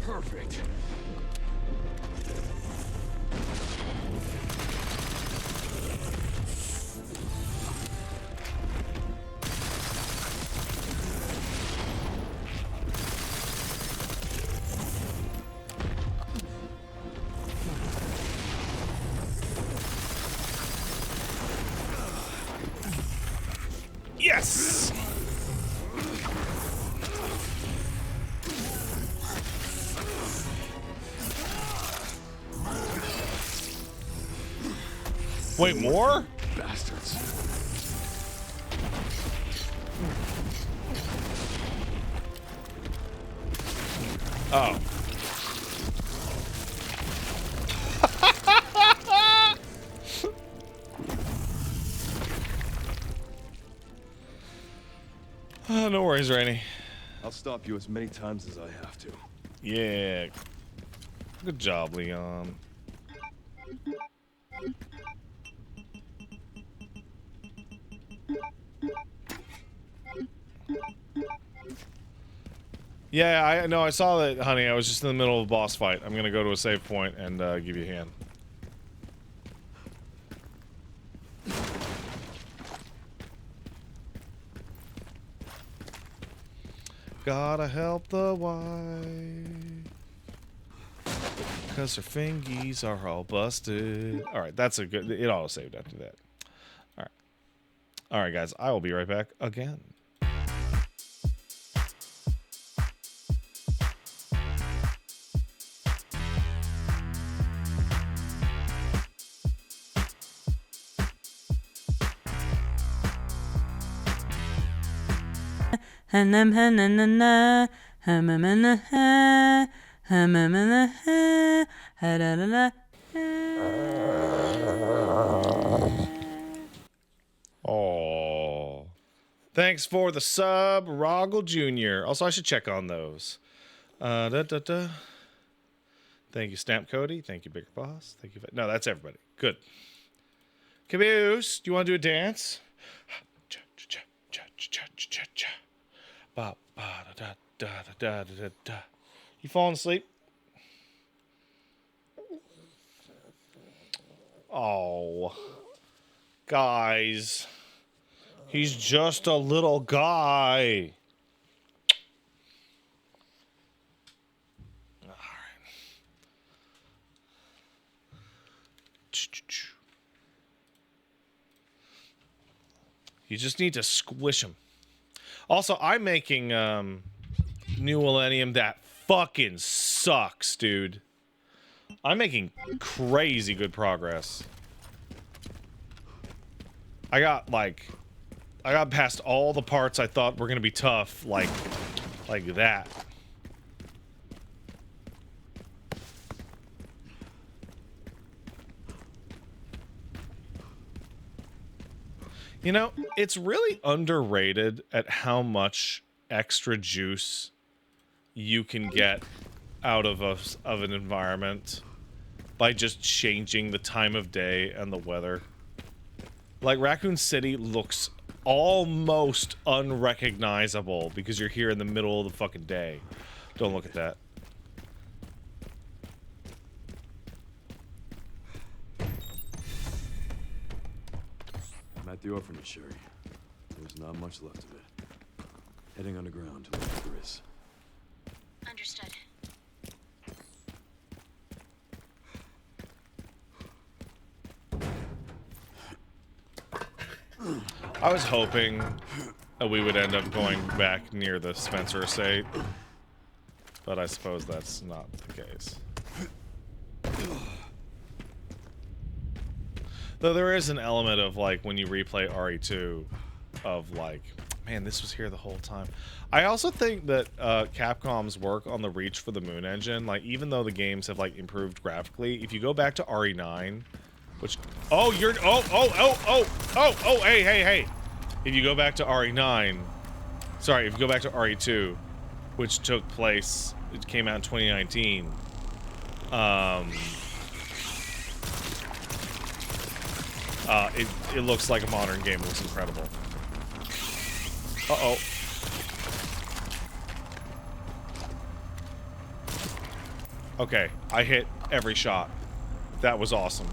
Perfect. Yes! Wait, more? Bastards. Oh. Oh, no worries, Rainey. I'll stop you as many times as I have to. Yeah. Good job, Leon. Yeah, I know. I saw that, honey. I was just in the middle of a boss fight. I'm gonna go to a save point and give you a hand. Gotta help the wife, 'cause her fingies are all busted. Alright, that's a good... It auto saved after that. Alright. Alright, guys. I will be right back again. Oh, thanks for the sub, Roggle Jr. Also, I should check on those. Thank you, Stamp Cody. Thank you, Bigger Boss. Thank you. No, that's everybody. Good. Caboose, do you want to do a dance? You falling asleep? Oh, guys. He's just a little guy. All right. You just need to squish him. Also, I'm making New Millennium that fucking sucks, dude. I'm making crazy good progress. I got past all the parts I thought were gonna be tough, like that. You know, it's really underrated at how much extra juice you can get out of an environment by just changing the time of day and the weather. Like, Raccoon City looks almost unrecognizable because you're here in the middle of the fucking day. Don't look at that. I'm at the orphanage, Sherry. There's not much left of it. Heading underground to look what there is. Understood. I was hoping that we would end up going back near the Spencer estate, but I suppose that's not the case. Though there is an element of, like, when you replay RE2 of, like, man, this was here the whole time. I also think that Capcom's work on the Reach for the Moon engine, like, even though the games have, like, improved graphically, if you go back to RE9, which... Oh, you're... Oh, hey. If you go back to RE9... Sorry, if you go back to RE2, which took place... It came out in 2019. It looks like a modern game. It looks incredible. Uh-oh. Okay, I hit every shot. That was awesome.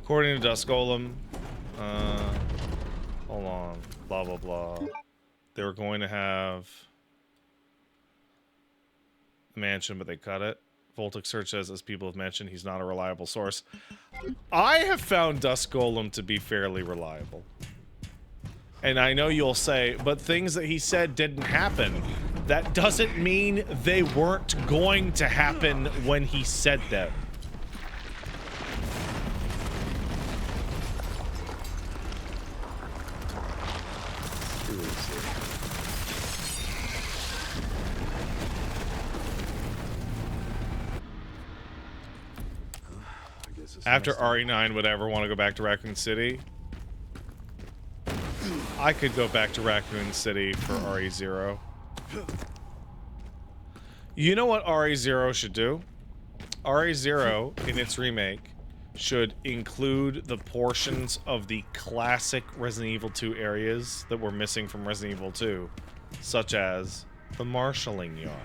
According to Dusk Golem, hold on, blah, blah, blah. They were going to have Mansion, but they cut it. Voltic Search says, as people have mentioned, he's not a reliable source. I have found Dusk Golem to be fairly reliable. And I know you'll say, but things that he said didn't happen. That doesn't mean they weren't going to happen when he said them. After RE9 would ever want to go back to Raccoon City, I could go back to Raccoon City for RE0. You know what RE0 should do? RE0, in its remake, should include the portions of the classic Resident Evil 2 areas that were missing from Resident Evil 2, such as the marshalling yard.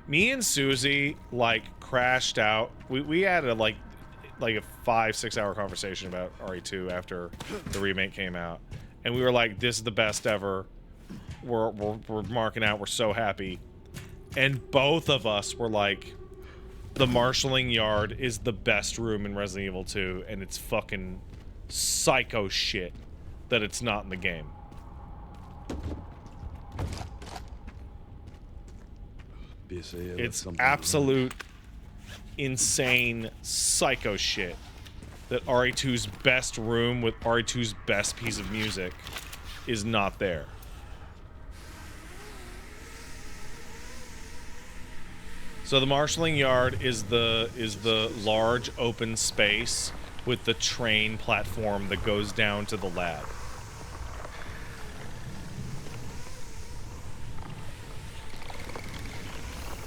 Me and Susie, like, crashed out. We had a, like a 5-6 hour conversation about RE2 after the remake came out. And we were like, this is the best ever. We're marking out. We're so happy. And both of us were like, the marshalling yard is the best room in Resident Evil 2. And it's fucking psycho shit that it's not in the game. It's absolute insane psycho shit that RE2's best room with RE2's best piece of music is not there. So the marshalling yard is the large open space with the train platform that goes down to the lab.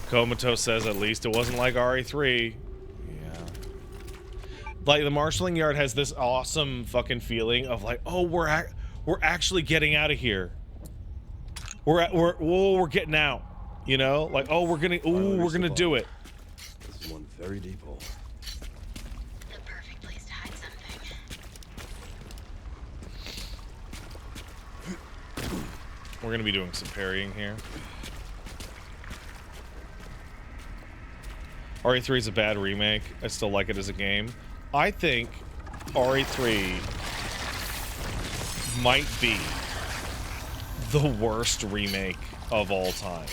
Comatose says at least it wasn't like RE3. Yeah. Like, the marshalling yard has this awesome fucking feeling of like, oh, we're actually getting out of here. We're getting out. You know? Like, oh, we're gonna do it. This is one very deep hole. The perfect place to hide something. We're gonna be doing some parrying here. RE3 is a bad remake. I still like it as a game. I think RE3 might be the worst remake of all time.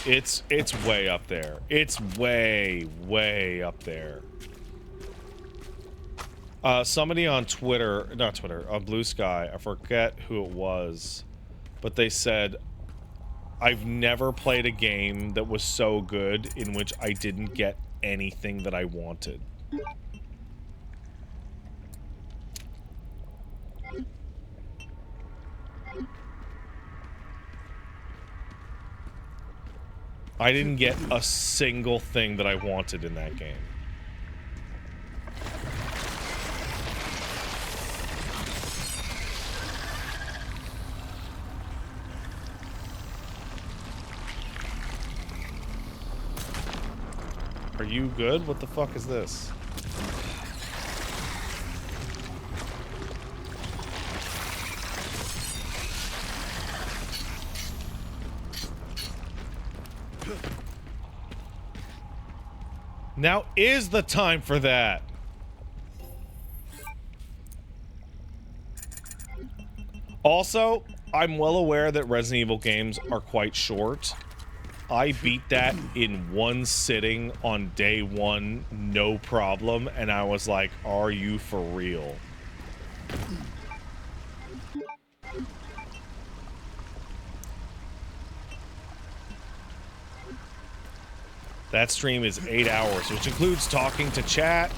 It's way up there. It's way up there. Somebody on Twitter, not Twitter, on Blue Sky, I forget who it was, but they said, I've never played a game that was so good in which I didn't get anything that I wanted. I didn't get a single thing that I wanted in that game. Are you good? What the fuck is this? Now is the time for that. Also, I'm well aware that Resident Evil games are quite short. I beat that in one sitting on day one, no problem, and I was like, are you for real? That stream is 8 hours, which includes talking to chat.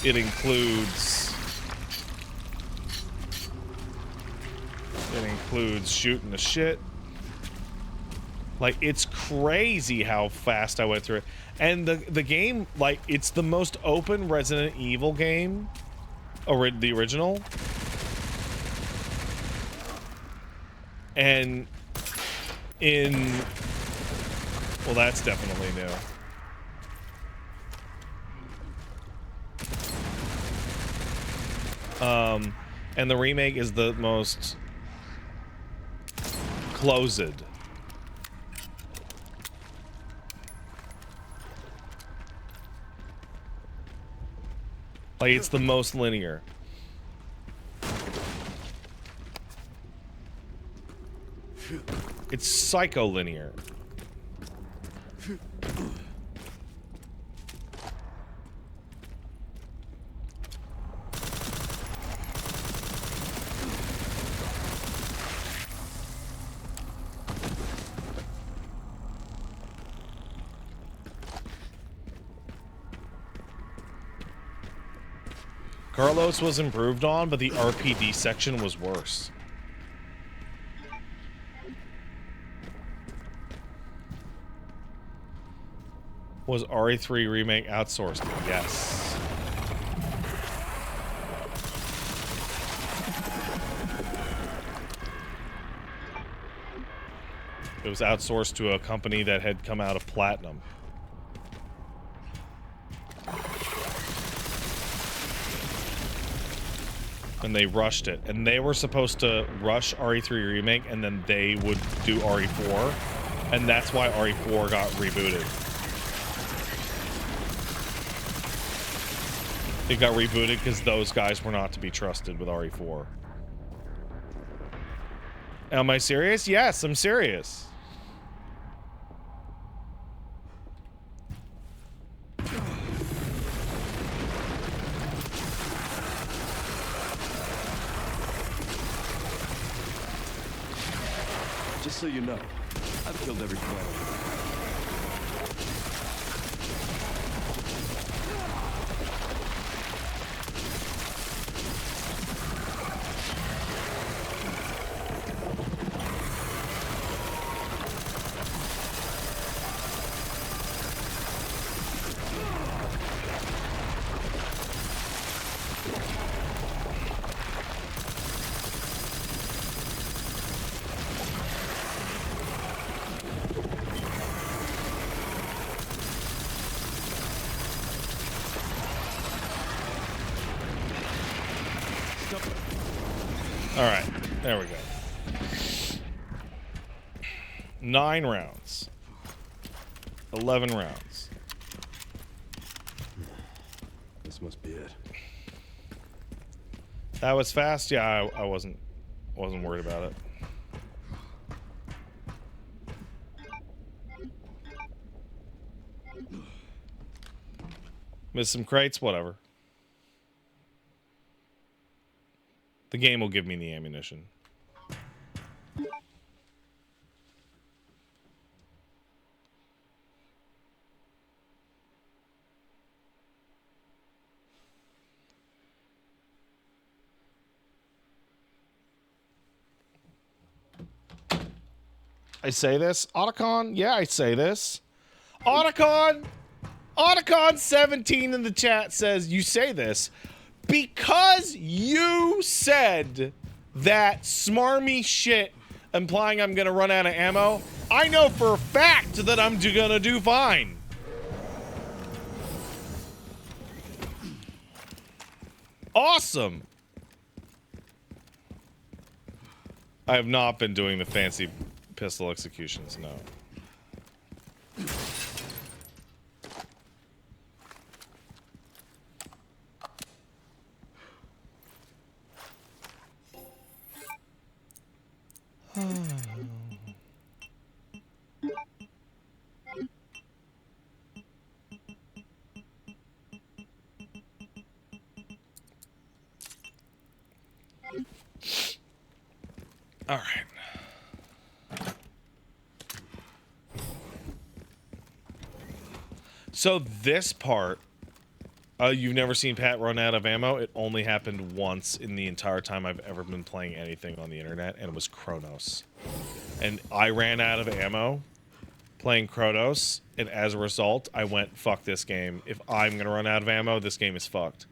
It includes shooting the shit. Like, it's crazy how fast I went through it. And the game, like, it's the most open Resident Evil game, the original. And in... Well, that's definitely new. And the remake is the most closed. Like, it's the most linear. It's psycho-linear. Carlos was improved on, but the RPD section was worse. Was RE3 remake outsourced? Yes. It was outsourced to a company that had come out of Platinum. And they rushed it. And they were supposed to rush RE3 remake, and then they would do RE4. And that's why RE4 got rebooted. It got rebooted because those guys were not to be trusted with RE4. Am I serious? Yes, I'm serious. Just so you know, I've killed every planet. Alright, there we go. 9 rounds. 11 rounds. This must be it. That was fast? Yeah, I wasn't worried about it. Missed some crates? Whatever. The game will give me the ammunition. I say this? Otacon? Yeah, I say this. Otacon! Otacon17 in the chat says, you say this because you said that smarmy shit implying I'm gonna run out of ammo. I know for a fact that I'm gonna do fine. Awesome. I have not been doing the fancy pistol executions, no. All right. So this part, you've never seen Pat run out of ammo. It only happened once in the entire time I've ever been playing anything on the internet, and it was Chronos. And I ran out of ammo playing Chronos, and as a result, I went, fuck this game. If I'm gonna run out of ammo, this game is fucked.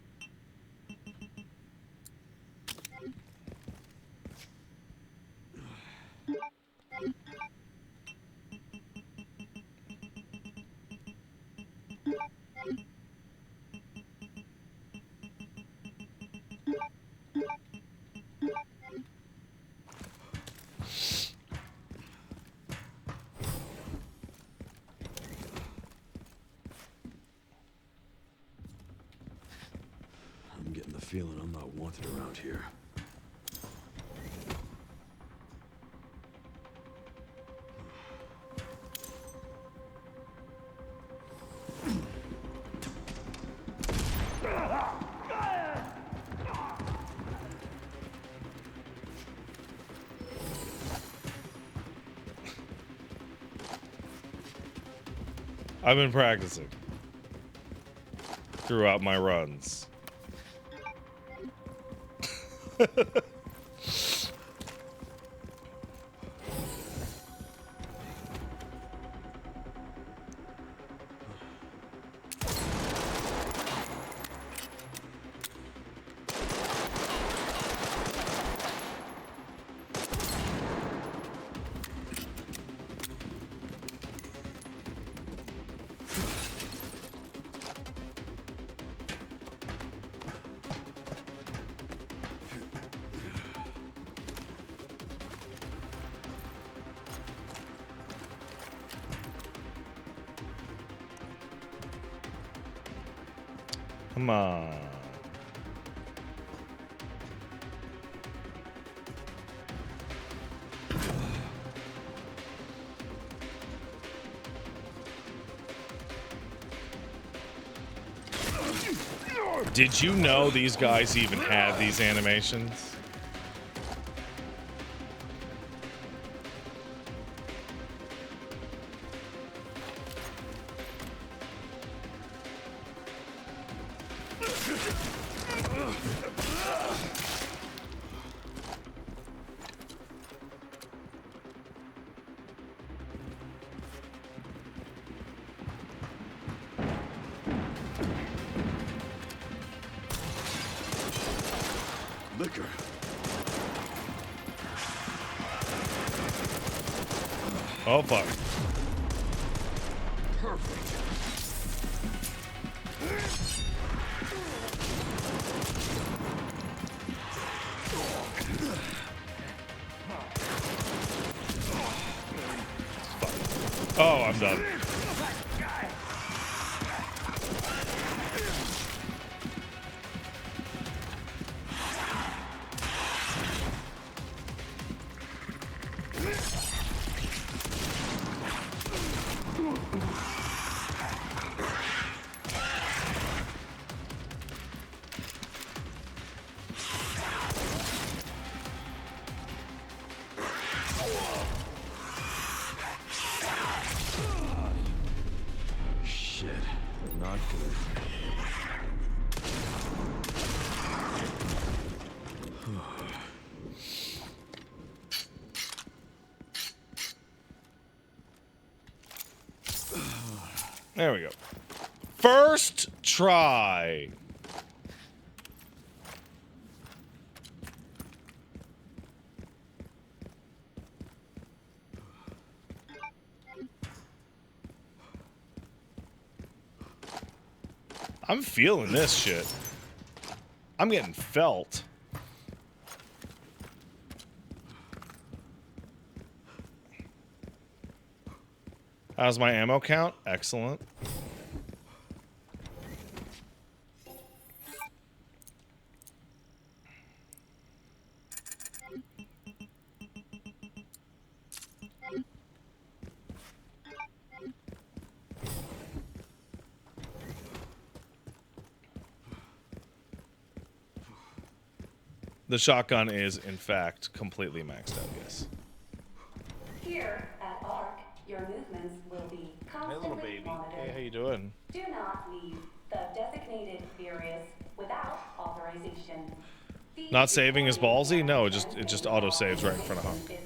feeling I'm not wanted around here. I've been practicing throughout my runs. Come on. Did you know these guys even had these animations? Liquor. Oh fuck. Perfect. Oh, I'm done. Shit. Not good. There we go. First try. I'm feeling this shit. I'm getting felt. How's my ammo count? Excellent. The shotgun is, in fact, completely maxed out, yes. Here at ARC, your movements will be constantly monitored. Hey, how you doing? Do not leave the designated areas without authorization. Not saving is ballsy? No, it just auto saves right in front of him.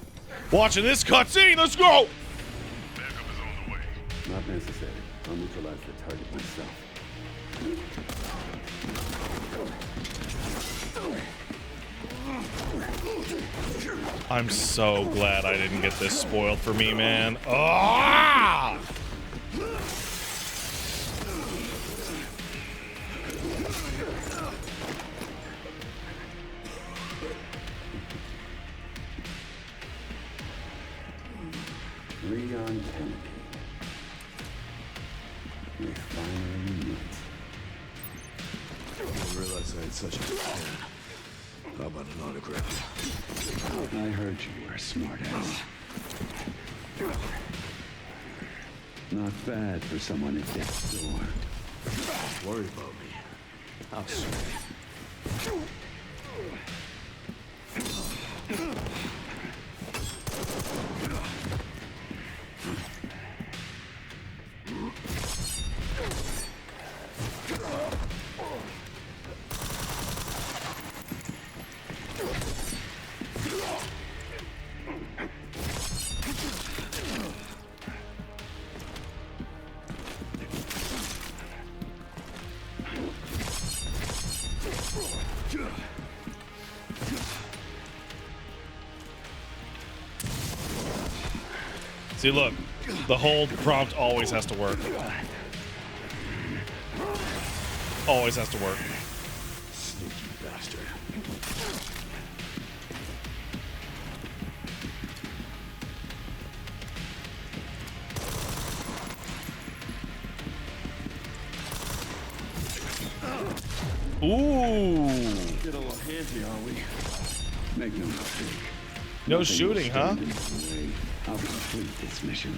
Watching this cutscene, let's go! Backup is on the way. Not necessary. I'll neutralize the target myself. I'm so glad I didn't get this spoiled for me, man. Ah! Leon Kennedy. We finally meet. I didn't realize I had such a good fan. How about an autograph? I heard you were a smartass. Not bad for someone at death's door. Don't worry about me. I'll swing. See, look, the hold prompt always has to work. Always has to work. Sneaky bastard. Ooh. Get a little handsy, are we? Make no mistake. No Nothing shooting, will huh? stand in the way. I'll complete this mission.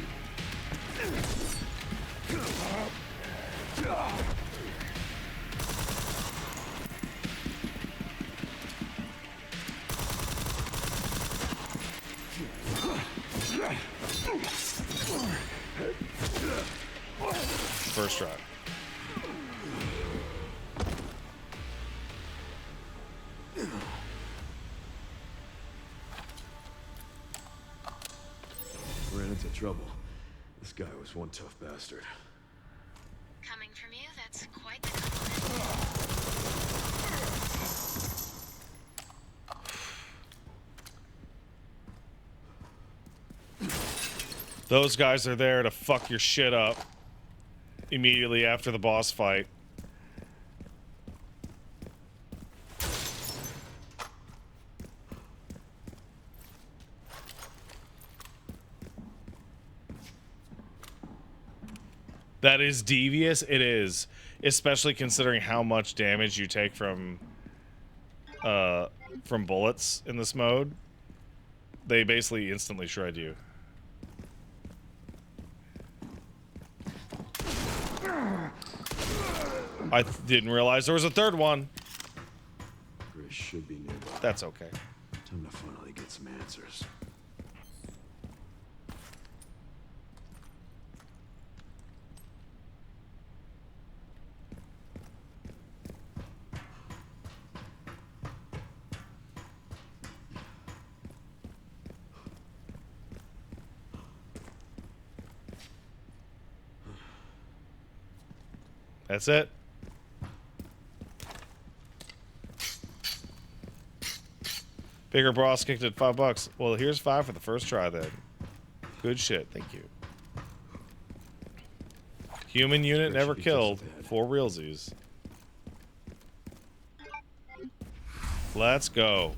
First try. Ran into trouble. This guy was one tough bastard. Coming from you, that's quite the compliment. Those guys are there to fuck your shit up immediately after the boss fight. That is devious. It is, especially considering how much damage you take from bullets in this mode. They basically instantly shred you. I didn't realize there was a third one. Grace should be nearby. That's okay. Time to finally get some answers. That's it. Bigger Boss kicked it $5. Well, here's $5 for the first try then. Good shit. Thank you. Human unit That never should be killed. just bad. 4 realsies. Let's go.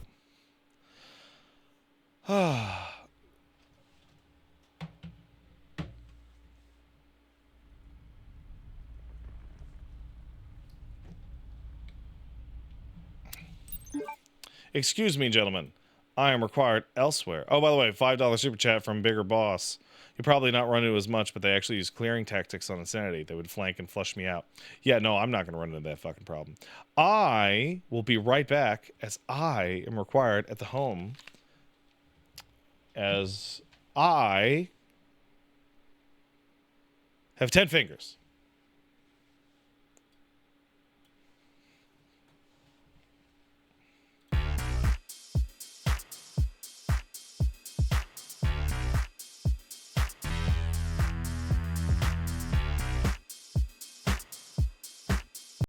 Excuse me, gentlemen. I am required elsewhere. Oh, by the way, $5 super chat from Bigger Boss. You probably not run into as much, but they actually use clearing tactics on Insanity. They would flank and flush me out. Yeah, no, I'm not going to run into that fucking problem. I will be right back as I am required at the home. As I have 10 fingers.